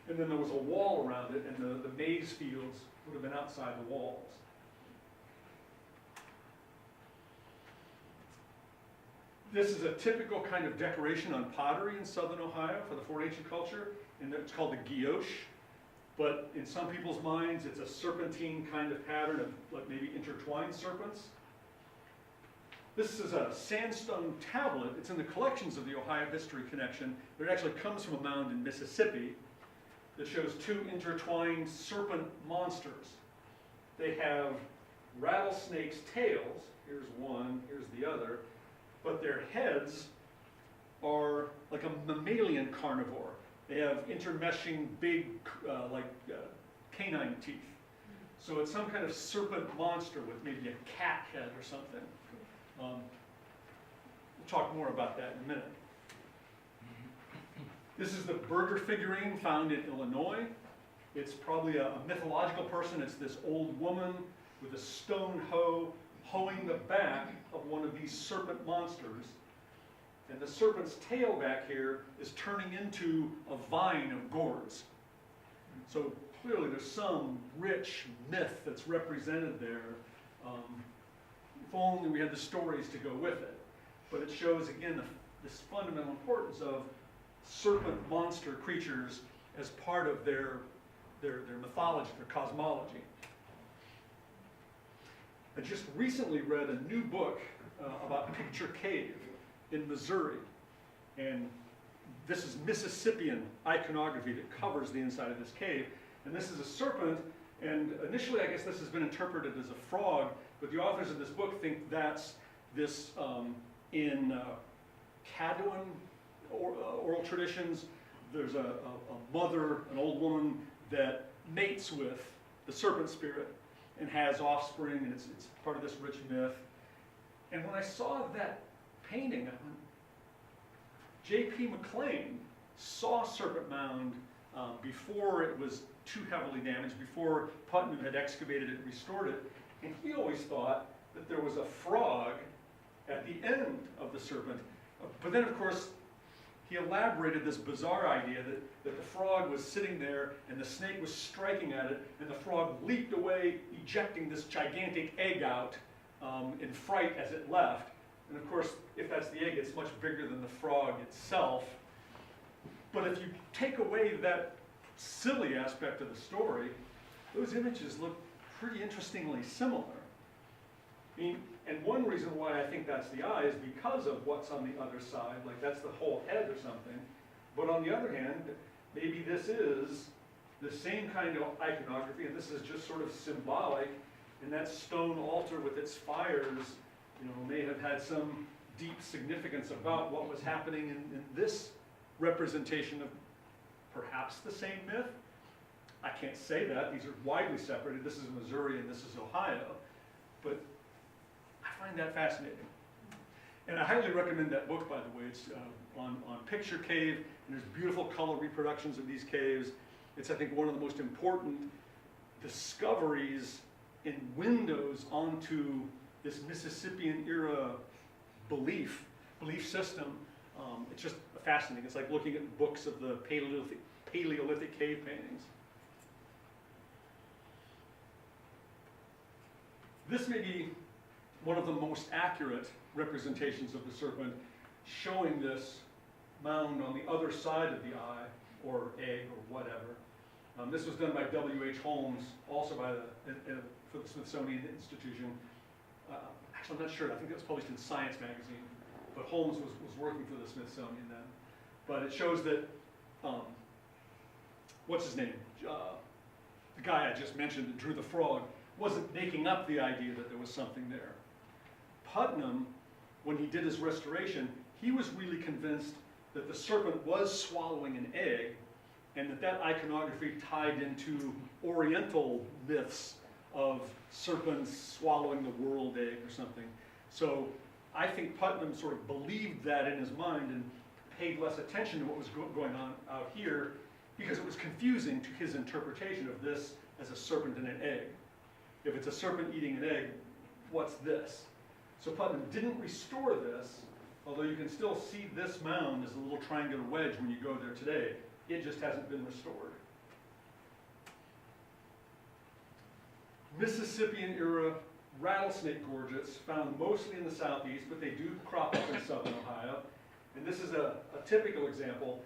And then there was a wall around it, and the maize fields would have been outside the walls. This is a typical kind of decoration on pottery in southern Ohio for the Fort Ancient culture, and it's called the guilloche. But in some people's minds, it's a serpentine kind of pattern of like maybe intertwined serpents. This is a sandstone tablet. It's in the collections of the Ohio History Connection. It actually comes from a mound in Mississippi that shows two intertwined serpent monsters. They have rattlesnakes' tails. Here's one, here's the other. But their heads are like a mammalian carnivore. They have intermeshing big, canine teeth. So it's some kind of serpent monster with maybe a cat head or something. We'll talk more about that in a minute. This is the Birger figurine found in Illinois. It's probably a mythological person. It's this old woman with a stone hoe hoeing the back of one of these serpent monsters. And the serpent's tail back here is turning into a vine of gourds. So clearly there's some rich myth that's represented there. If only we had the stories to go with it. but it shows, again, this fundamental importance of serpent monster creatures as part of their mythology, their cosmology. I just recently read a new book about Picture Cave in Missouri, and this is Mississippian iconography that covers the inside of this cave, and this is a serpent, and initially I guess this has been interpreted as a frog, but the authors of this book think that's this, in Cadouin oral traditions, there's a mother, an old woman, that mates with the serpent spirit and has offspring, and it's part of this rich myth. And when I saw that painting, I went, J.P. McLean saw Serpent Mound before it was too heavily damaged, before Putnam had excavated it and restored it, and he always thought that there was a frog at the end of the serpent. But then, of course, he elaborated this bizarre idea that the frog was sitting there and the snake was striking at it, and the frog leaped away, ejecting this gigantic egg out in fright as it left. And of course, if that's the egg, it's much bigger than the frog itself. But if you take away that silly aspect of the story, those images look pretty interestingly similar. I mean, and one reason why I think that's the eye is because of what's on the other side, like that's the whole head or something. But on the other hand, maybe this is the same kind of iconography, and this is just sort of symbolic, and that stone altar with its fires, you know, may have had some deep significance about what was happening in this representation of perhaps the same myth. I can't say that. These are widely separated. This is Missouri and this is Ohio. But I find that fascinating. And I highly recommend that book, by the way. It's on Picture Cave, and there's beautiful color reproductions of these caves. It's, I think, one of the most important discoveries in windows onto this Mississippian era belief system. It's just fascinating. It's like looking at books of the Paleolithic cave paintings. This may be one of the most accurate representations of the serpent, showing this mound on the other side of the eye, or egg, or whatever. This was done by W.H. Holmes, also by for the Smithsonian Institution. Actually, I'm not sure. I think it was published in Science magazine, but Holmes was working for the Smithsonian then. But it shows that, what's his name? The guy I just mentioned that drew the frog wasn't making up the idea that there was something there. Putnam, when he did his restoration, he was really convinced that the serpent was swallowing an egg, and that iconography tied into Oriental myths of serpents swallowing the world egg or something. So I think Putnam sort of believed that in his mind and paid less attention to what was going on out here, because it was confusing to his interpretation of this as a serpent and an egg. If it's a serpent eating an egg, what's this? So Putnam didn't restore this, although you can still see this mound as a little triangular wedge when you go there today. It just hasn't been restored. Mississippian era rattlesnake gorgets, found mostly in the southeast, but they do crop up in southern Ohio. And this is a typical example.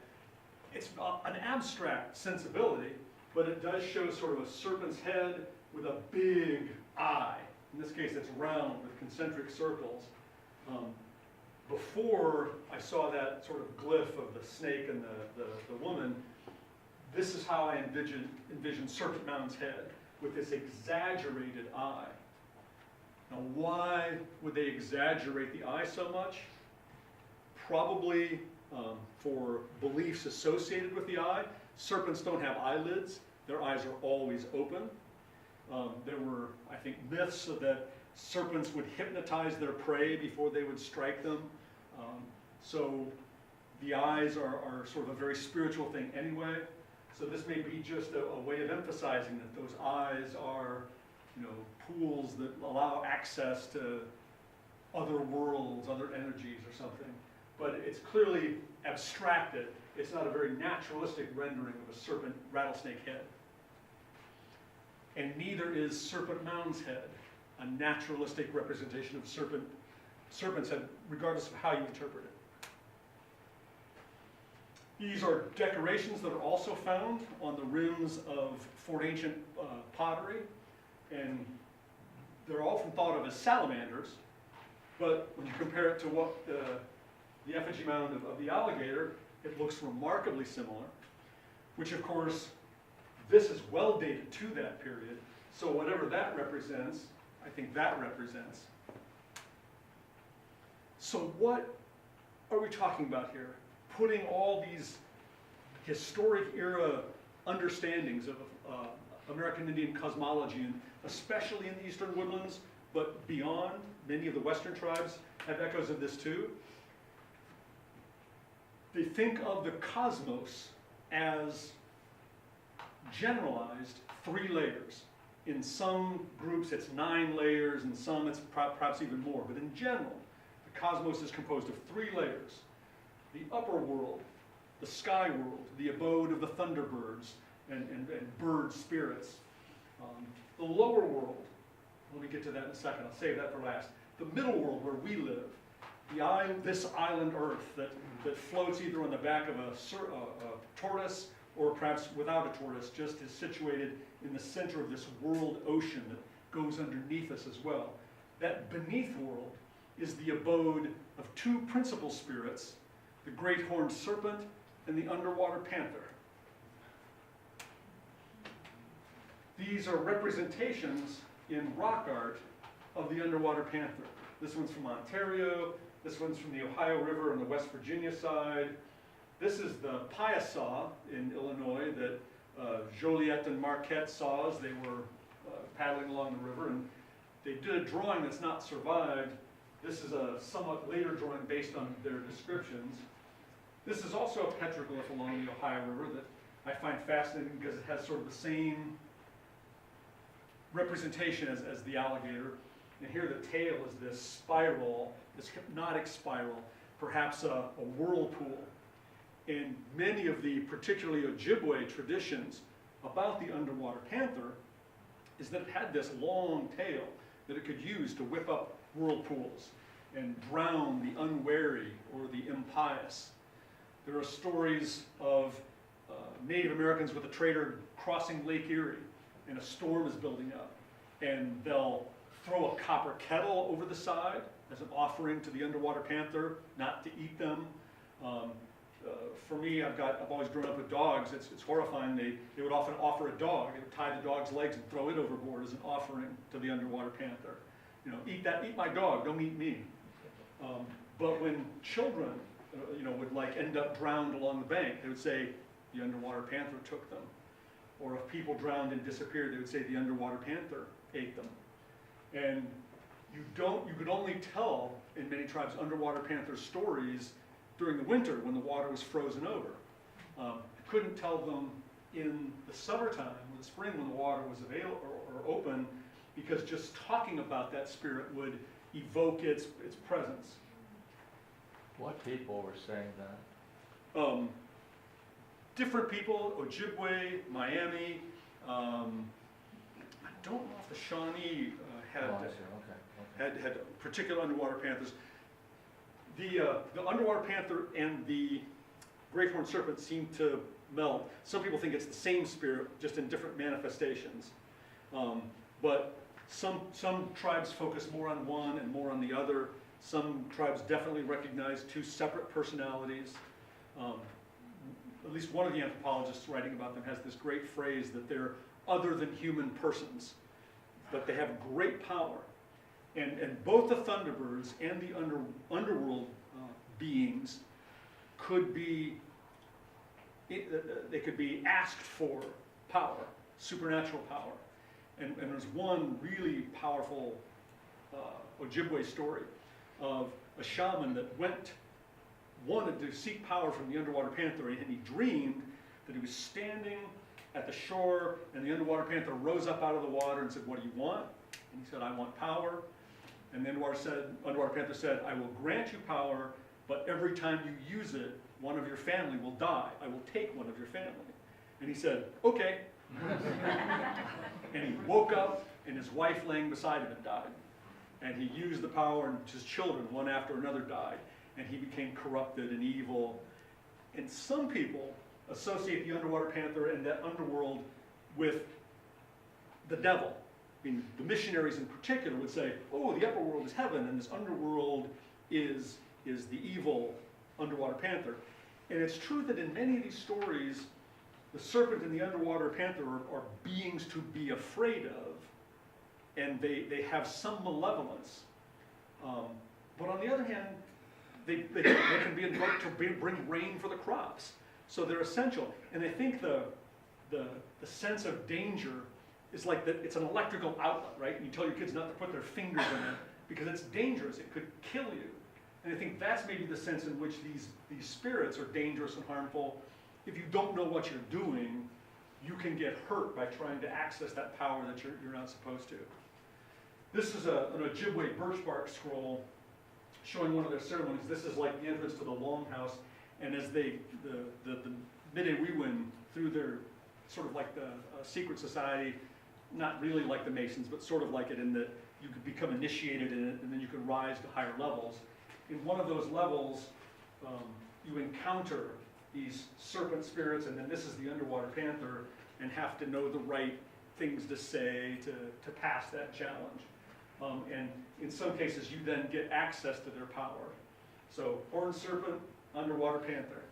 It's an abstract sensibility, but it does show sort of a serpent's head with a big eye. In this case, it's round with concentric circles. Before I saw that sort of glyph of the snake and the woman, this is how I envisioned Serpent Mound's head, with this exaggerated eye. Now, why would they exaggerate the eye so much? Probably for beliefs associated with the eye. Serpents don't have eyelids. Their eyes are always open. There were, I think, myths so that serpents would hypnotize their prey before they would strike them. So the eyes are sort of a very spiritual thing anyway. So this may be just a way of emphasizing that those eyes are, you know, pools that allow access to other worlds, other energies or something. But it's clearly abstracted. It's not a very naturalistic rendering of a serpent rattlesnake head. And neither is Serpent Mound's head a naturalistic representation of serpent serpents, regardless of how you interpret it. These are decorations that are also found on the rims of Fort Ancient pottery, and they're often thought of as salamanders, but when you compare it to what the effigy mound of the alligator, it looks remarkably similar, which of course, this is well dated to that period, so whatever that represents, I think that represents. So what are we talking about here? Putting all these historic era understandings of American Indian cosmology, and especially in the eastern woodlands, but beyond, many of the western tribes have echoes of this too. They think of the cosmos as generalized 3 layers. In some groups it's 9 layers, in some it's perhaps even more, but in general, the cosmos is composed of 3 layers. The upper world, the sky world, the abode of the thunderbirds and bird spirits. The lower world, let me get to that in a second, I'll save that for last. The middle world where we live, this island Earth that floats either on the back of a tortoise or perhaps without a tortoise, just is situated in the center of this world ocean that goes underneath us as well. That beneath world is the abode of 2 principal spirits, the great horned serpent and the underwater panther. These are representations in rock art of the underwater panther. This one's from Ontario, this one's from the Ohio River on the West Virginia side. This is the Piasa in Illinois that Joliet and Marquette saw as they were paddling along the river, and they did a drawing that's not survived. This is a somewhat later drawing based on their descriptions. This is also a petroglyph along the Ohio River that I find fascinating because it has sort of the same representation as the alligator. And here the tail is this spiral, this hypnotic spiral, perhaps a whirlpool. And many of the particularly Ojibwe traditions about the underwater panther is that it had this long tail that it could use to whip up whirlpools and drown the unwary or the impious. There are stories of Native Americans with a trader crossing Lake Erie, and a storm is building up, and they'll throw a copper kettle over the side as an offering to the underwater panther, not to eat them. For me, I've always grown up with dogs. It's horrifying. They would often offer a dog. They would tie the dog's legs and throw it overboard as an offering to the underwater panther. You know, eat my dog, don't eat me. But when children, would end up drowned along the bank, they would say the underwater panther took them. Or if people drowned and disappeared, they would say the underwater panther ate them. And you could only tell in many tribes underwater panther stories during the winter when the water was frozen over. You couldn't tell them in the summertime, in the spring when the water was available or open, because just talking about that spirit would evoke its presence. What people were saying that? Different people, Ojibwe, Miami. I don't know if the Shawnee had particular underwater panthers. The underwater panther and the great horned serpent seem to meld. Some people think it's the same spirit, just in different manifestations. But some tribes focus more on one and more on the other. Some tribes definitely recognize 2 separate personalities. At least one of the anthropologists writing about them has this great phrase that they're other than human persons, but they have great power. And both the Thunderbirds and the underworld beings could be asked for power, supernatural power. And there's one really powerful Ojibwe story of a shaman that wanted to seek power from the underwater panther, and he dreamed that he was standing at the shore, and the underwater panther rose up out of the water and said, "What do you want?" And he said, "I want power." And the underwater panther said, "I will grant you power, but every time you use it, one of your family will die. I will take one of your family." And he said, "Okay." And he woke up, and his wife laying beside him had died. And he used the power, and his children, one after another, died. And he became corrupted and evil. And some people associate the underwater panther and that underworld with the devil. I mean, the missionaries in particular would say, oh, the upper world is heaven, and this underworld is the evil underwater panther. And it's true that in many of these stories, the serpent and the underwater panther are beings to be afraid of, and they have some malevolence. But on the other hand, they can be invoked to bring rain for the crops. So they're essential. And I think the sense of danger is like that it's an electrical outlet, right? And you tell your kids not to put their fingers in it because it's dangerous, it could kill you. And I think that's maybe the sense in which these spirits are dangerous and harmful. If you don't know what you're doing, you can get hurt by trying to access that power that you're not supposed to. This is an Ojibwe birch bark scroll showing one of their ceremonies. This is like the entrance to the longhouse, and as the Midewiwin, through their sort of like the secret society, not really like the Masons, but sort of like it in that you could become initiated in it, and then you could rise to higher levels. In one of those levels, you encounter these serpent spirits, and then this is the underwater panther, and have to know the right things to say to pass that challenge. And in some cases, you then get access to their power. So, horned serpent, underwater panther.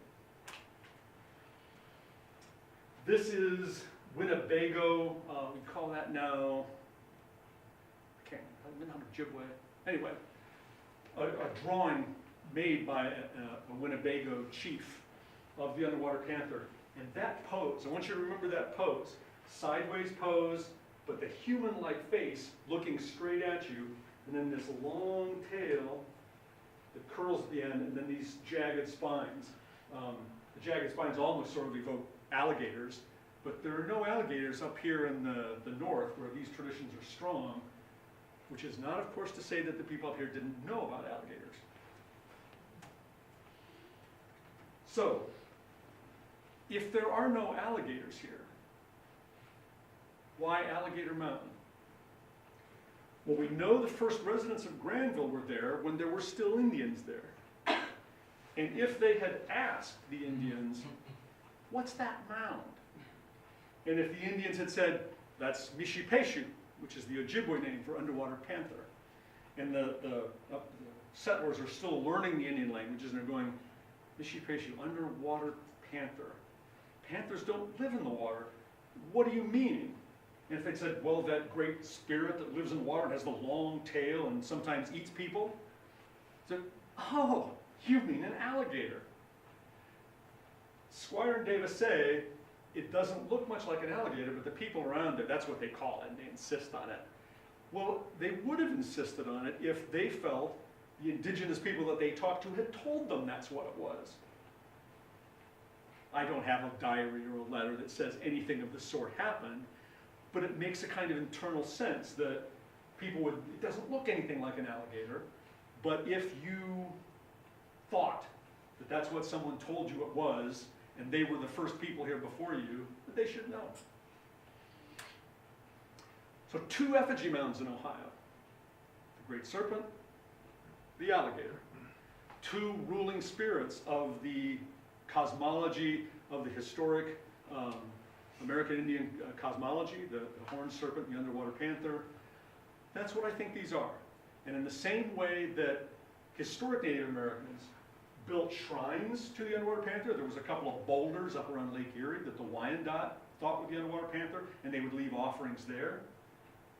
This is Winnebago. We call that now, I can't remember Ojibwe. Anyway, a drawing made by a Winnebago chief of the underwater panther. And that pose, I want you to remember that pose. Sideways pose, but the human-like face looking straight at you, and then this long tail that curls at the end, and then these jagged spines. The jagged spines almost sort of evoke alligators, but there are no alligators up here in the north where these traditions are strong, which is not, of course, to say that the people up here didn't know about alligators. So, if there are no alligators here, why Alligator Mountain? Well, we know the first residents of Granville were there when there were still Indians there. And if they had asked the Indians, what's that mound? And if the Indians had said, that's Mishipeshu, which is the Ojibwe name for underwater panther, and the settlers are still learning the Indian languages, and they're going, Mishipeshu, underwater panther. Panthers don't live in the water. What do you mean? And if they said, well, that great spirit that lives in water and has the long tail and sometimes eats people, said, oh, you mean an alligator. Squier and Davis say it doesn't look much like an alligator, but the people around it, that's what they call it, and they insist on it. Well, they would have insisted on it if they felt the indigenous people that they talked to had told them that's what it was. I don't have a diary or a letter that says anything of the sort happened, but it makes a kind of internal sense that people would, it doesn't look anything like an alligator, but if you thought that that's what someone told you it was, and they were the first people here before you, that they should know. So 2 effigy mounds in Ohio. The Great Serpent, the alligator. 2 ruling spirits of the cosmology of the historic American Indian cosmology, the horned serpent and the underwater panther. That's what I think these are. And in the same way that historic Native Americans built shrines to the underwater panther, there was a couple of boulders up around Lake Erie that the Wyandot thought were the underwater panther, and they would leave offerings there.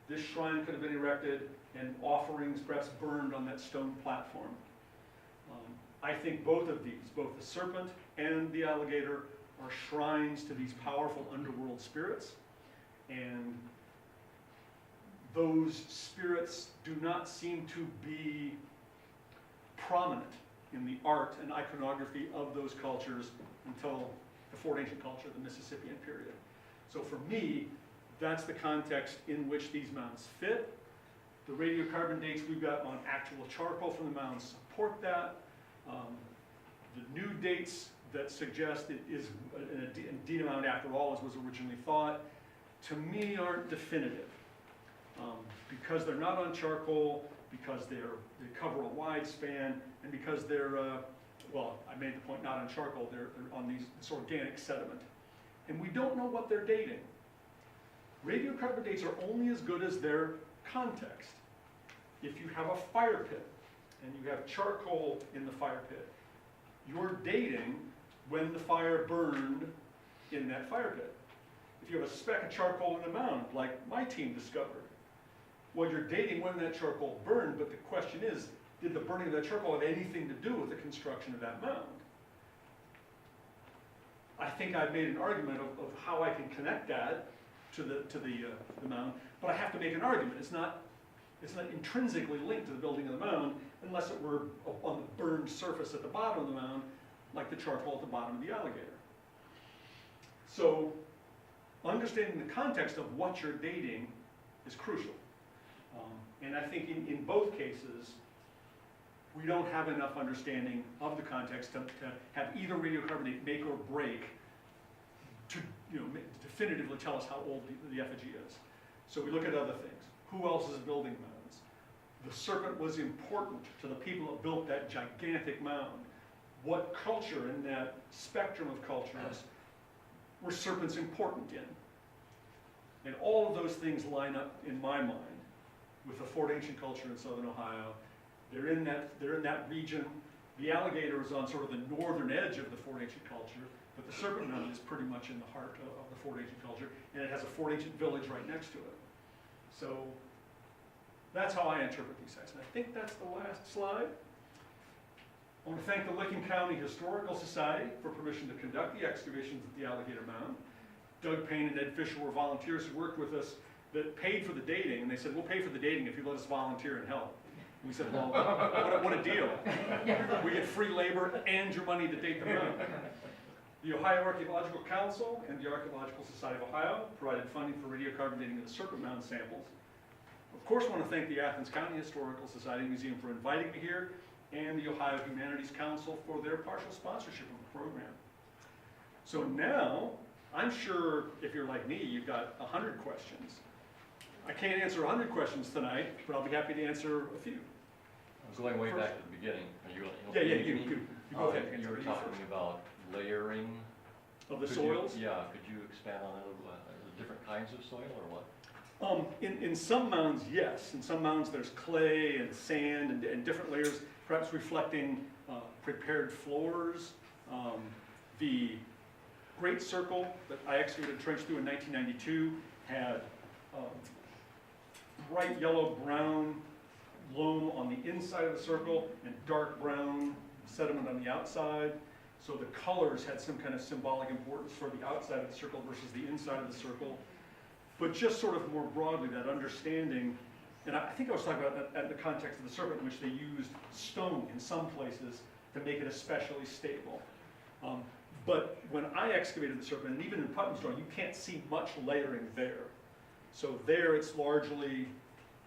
This shrine could have been erected and offerings perhaps burned on that stone platform. I think both of these, both the serpent and the alligator, are shrines to these powerful underworld spirits, and those spirits do not seem to be prominent in the art and iconography of those cultures until the Fort Ancient culture, the Mississippian period. So for me, that's the context in which these mounds fit. The radiocarbon dates we've got on actual charcoal from the mounds support that. The new dates that suggest it is indeed a mound after all, as was originally thought, to me aren't definitive. Because they're not on charcoal, because they cover a wide span, and because they're, well, I made the point, not on charcoal, they're on this organic sediment. And we don't know what they're dating. Radiocarbon dates are only as good as their context. If you have a fire pit, and you have charcoal in the fire pit, you're dating when the fire burned in that fire pit. If you have a speck of charcoal in a mound, like my team discovered, well, you're dating when that charcoal burned, but the question is, did the burning of that charcoal have anything to do with the construction of that mound? I think I've made an argument of how I can connect that to the mound, but I have to make an argument. It's not intrinsically linked to the building of the mound unless it were on the burned surface at the bottom of the mound, like the charcoal at the bottom of the alligator. So understanding the context of what you're dating is crucial. And I think in both cases, we don't have enough understanding of the context to have either radiocarbon date make or break to definitively tell us how old the effigy is. So we look at other things. Who else is building mounds? The serpent was important to the people that built that gigantic mound. What culture in that spectrum of cultures were serpents important in? And all of those things line up in my mind with the Fort Ancient culture in southern Ohio. They're in that region. The alligator is on sort of the northern edge of the Fort Ancient culture, but the Serpent Mound is pretty much in the heart of the Fort Ancient culture, and it has a Fort Ancient village right next to it. So that's how I interpret these sites. And I think that's the last slide. I want to thank the Licking County Historical Society for permission to conduct the excavations at the Alligator Mound. Doug Payne and Ed Fisher were volunteers who worked with us that paid for the dating, and they said, we'll pay for the dating if you let us volunteer and help. And we said, well, what a deal. We get free labor and your money to date the mound. The Ohio Archaeological Council and the Archaeological Society of Ohio provided funding for radiocarbon dating of the Serpent Mound samples. Of course, I want to thank the Athens County Historical Society and Museum for inviting me here, and the Ohio Humanities Council for their partial sponsorship of the program. So now, I'm sure if you're like me, you've got 100 questions. I can't answer 100 questions tonight, but I'll be happy to answer a few. I was going way back to the beginning. Are you Yeah, you go ahead. You were talking about layering of the soils? Could you expand on that a little bit? Different kinds of soil or what? In some mounds, yes. In some mounds, there's clay and sand and different layers, perhaps reflecting prepared floors. The Great Circle that I excavated a trench through in 1992 had bright yellow-brown loam on the inside of the circle and dark brown sediment on the outside. So the colors had some kind of symbolic importance for the outside of the circle versus the inside of the circle. But just sort of more broadly, that understanding, and I think I was talking about that in the context of the serpent, in which they used stone in some places to make it especially stable. But when I excavated the serpent, and even in Putnam's drawing, you can't see much layering there. So there it's largely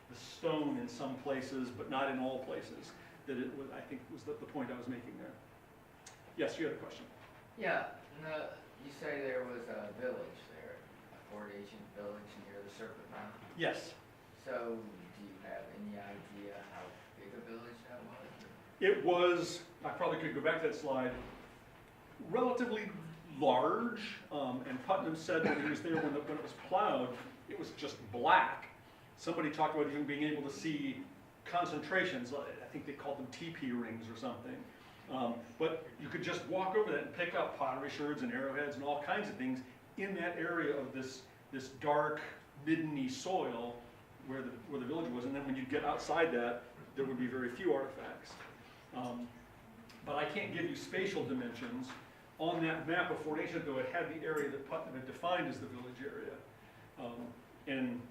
the stone in some places, but not in all places. That it was, I think, was the point I was making there. Yes, you had a question. Yeah, no, you say there was a village there, a Fort Ancient village near the Serpent Mound. Yes. So do you have any idea how big a village that was? It was, I probably could go back to that slide, relatively large, and Putnam said when he was there, when it was plowed, it was just black. Somebody talked about even being able to see concentrations, I think they called them teepee rings or something. But you could just walk over that and pick up pottery sherds and arrowheads and all kinds of things in that area of this dark, middeny soil where the village was. And then when you get outside that, there would be very few artifacts. But I can't give you spatial dimensions. On that map of Fort Ancient, though, it had the area that Putnam had defined as the village area. And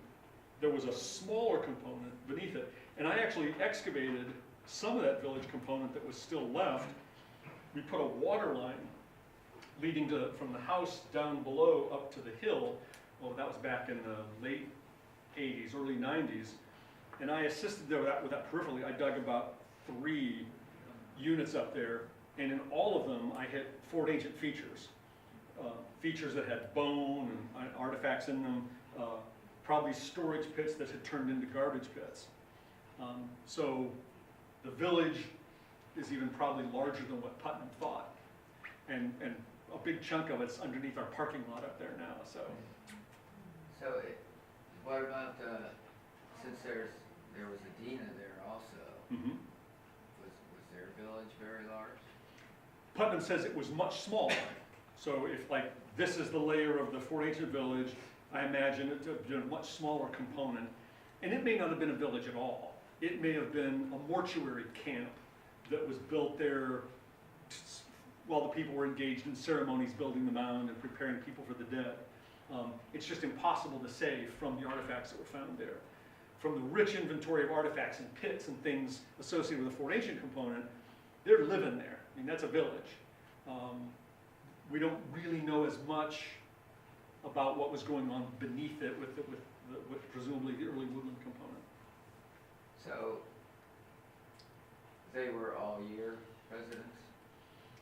there was a smaller component beneath it. And I actually excavated some of that village component that was still left. We put a water line leading from the house down below up to the hill. Well, that was back in the late 80s, early 90s. And I assisted there with that peripherally. I dug about 3 units up there. And in all of them, I hit Fort Ancient features. Features that had bone and artifacts in them. Probably storage pits that had turned into garbage pits. So the village is even probably larger than what Putnam thought. And a big chunk of it's underneath our parking lot up there now, so. So what about, since there was a Dina there also, Mhm. was their village very large? Putnam says it was much smaller. So if like this is the layer of the Fort Ancient Village, I imagine it to have been a much smaller component. And it may not have been a village at all. It may have been a mortuary camp that was built there while the people were engaged in ceremonies building the mound and preparing people for the dead. It's just impossible to say from the artifacts that were found there. From the rich inventory of artifacts and pits and things associated with the Fort Ancient component, they're living there. I mean, that's a village. We don't really know as much about what was going on beneath it with presumably the early woodland component. So they were all year residents?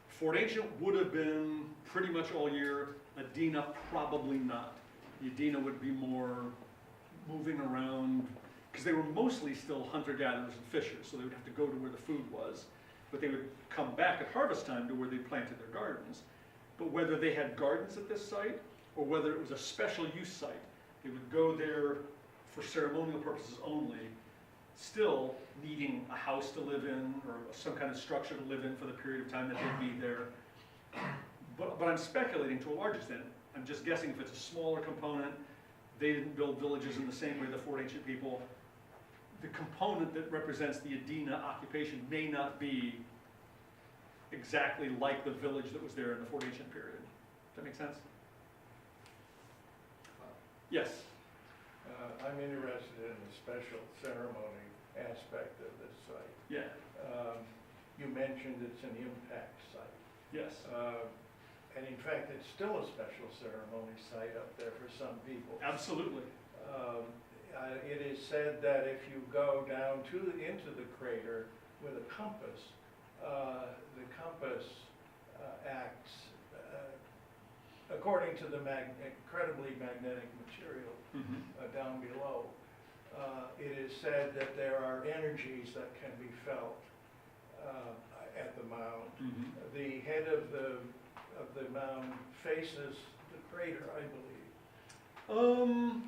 Fort Ancient would have been pretty much all year. Adena, probably not. Adena would be more moving around, because they were mostly still hunter-gatherers and fishers, so they would have to go to where the food was. But they would come back at harvest time to where they planted their gardens. But whether they had gardens at this site, or whether it was a special use site, they would go there for ceremonial purposes only, still needing a house to live in, or some kind of structure to live in for the period of time that they'd be there. But I'm speculating to a large extent. I'm just guessing if it's a smaller component, they didn't build villages in the same way the Fort Ancient people. The component that represents the Adena occupation may not be exactly like the village that was there in the Fort Ancient period. Does that make sense? Yes. I'm interested in the special ceremony aspect of this site. Yeah. You mentioned it's an impact site. Yes. And in fact, it's still a special ceremony site up there for some people. Absolutely. It is said that if you go down into the crater with a compass, the compass acts according to the incredibly magnetic material down below. It is said that there are energies that can be felt at the mound. The head of the mound faces the crater, I believe.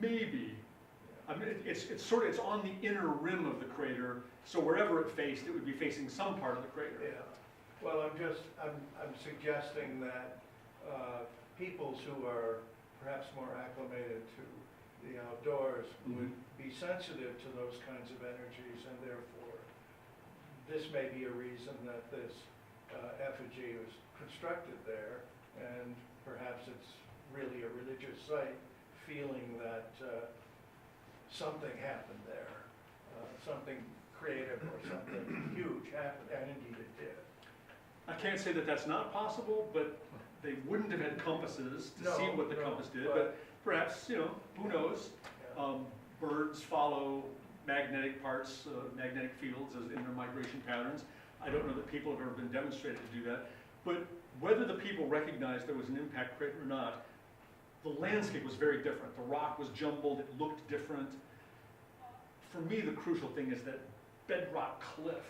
Maybe. Yeah. I mean, it's on the inner rim of the crater, so wherever it faced, it would be facing some part of the crater. Yeah. Well, I'm suggesting that peoples who are perhaps more acclimated to the outdoors would be sensitive to those kinds of energies, and therefore this may be a reason that this effigy was constructed there, and perhaps it's really a religious site, feeling that something happened there, something creative or something huge happened, and indeed it did. I can't say that that's not possible, but they wouldn't have had compasses to see what the compass did, but perhaps, who knows? Yeah. Birds follow magnetic parts, magnetic fields in their migration patterns. I don't know that people have ever been demonstrated to do that, but whether the people recognized there was an impact crater or not, the landscape was very different. The rock was jumbled, it looked different. For me, the crucial thing is that bedrock cliff.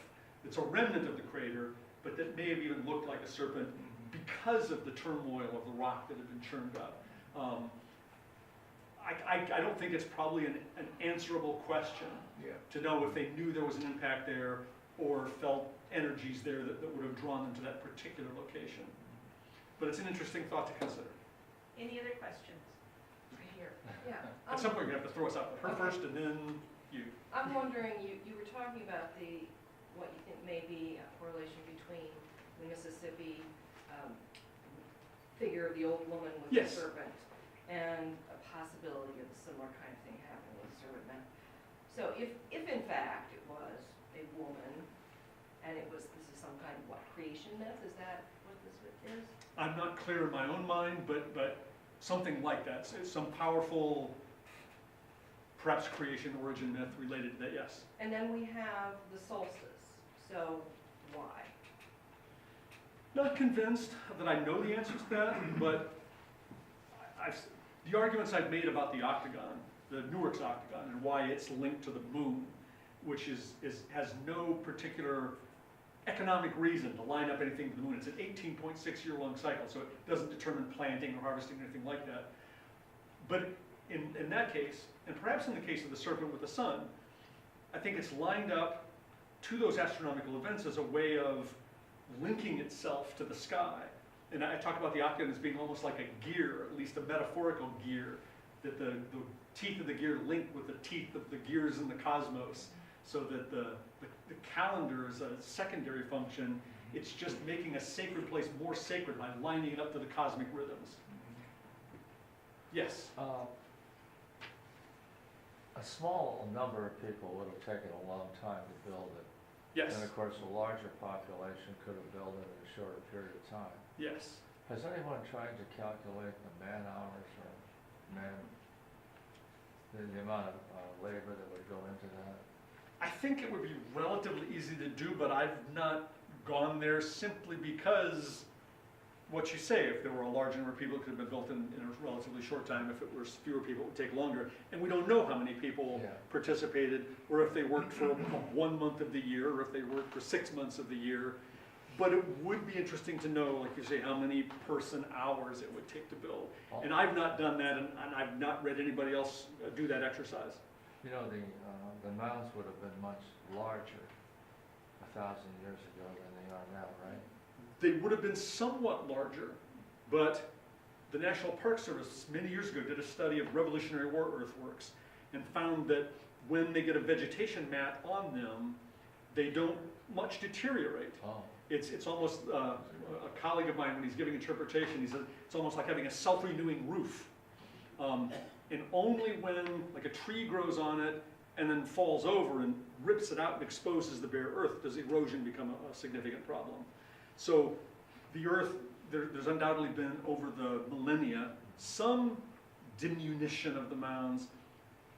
It's a remnant of the crater, but that may have even looked like a serpent because of the turmoil of the rock that had been churned up. I don't think it's probably an answerable question to know if they knew there was an impact there or felt energies there that would have drawn them to that particular location. But it's an interesting thought to consider. Any other questions? Right here. Yeah. At some point, you have to throw us out. Her first, and then you. I'm wondering, you were talking about what you think may be a correlation between the Mississippi figure of the old woman with Yes. the serpent and a possibility of a similar kind of thing happening with the serpent mound. So if in fact it was a woman and this is some kind of creation myth, is that what this is? I'm not clear in my own mind, but something like that. So some powerful, perhaps creation origin myth related to that, yes. And then we have the solstice. So why? Not convinced that I know the answers to that, but the arguments I've made about the octagon the Newark's octagon and why it's linked to the moon, which has no particular economic reason to line up anything to the moon. It's an 18.6-year-long cycle, so it doesn't determine planting or harvesting or anything like that. But in that case, and perhaps in the case of the Serpent with the sun, I think it's lined up to those astronomical events as a way of linking itself to the sky. And I talk about the octagon as being almost like a gear, at least a metaphorical gear, that the teeth of the gear link with the teeth of the gears in the cosmos, so that the calendar is a secondary function. It's just making a sacred place more sacred by lining it up to the cosmic rhythms. Yes? A small number of people would have taken a long time to build it. Yes. And of course, a larger population could have built it in a shorter period of time. Yes. Has anyone tried to calculate the man hours or the amount of labor that would go into that? I think it would be relatively easy to do, but I've not gone there simply because what you say, if there were a large number of people, it could have been built in a relatively short time. If it were fewer people, it would take longer. And we don't know how many people participated, or if they worked for 1 month of the year, or if they worked for 6 months of the year. But it would be interesting to know, like you say, how many person hours it would take to build. And I've not done that, and I've not read anybody else do that exercise. You know, the mounds would have been much larger 1,000 years ago than they are now, right? They would have been somewhat larger, but the National Park Service many years ago did a study of Revolutionary War earthworks and found that when they get a vegetation mat on them, they don't much deteriorate. Oh. It's almost, a colleague of mine, when he's giving interpretation, he says, it's almost like having a self-renewing roof. And only when like a tree grows on it and then falls over and rips it out and exposes the bare earth does erosion become a significant problem. So the earth, there's undoubtedly been over the millennia some diminution of the mounds,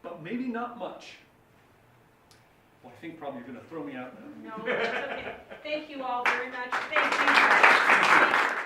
but maybe not much. Well, I think probably you're going to throw me out now. No, that's okay. Thank you all very much. Thank you.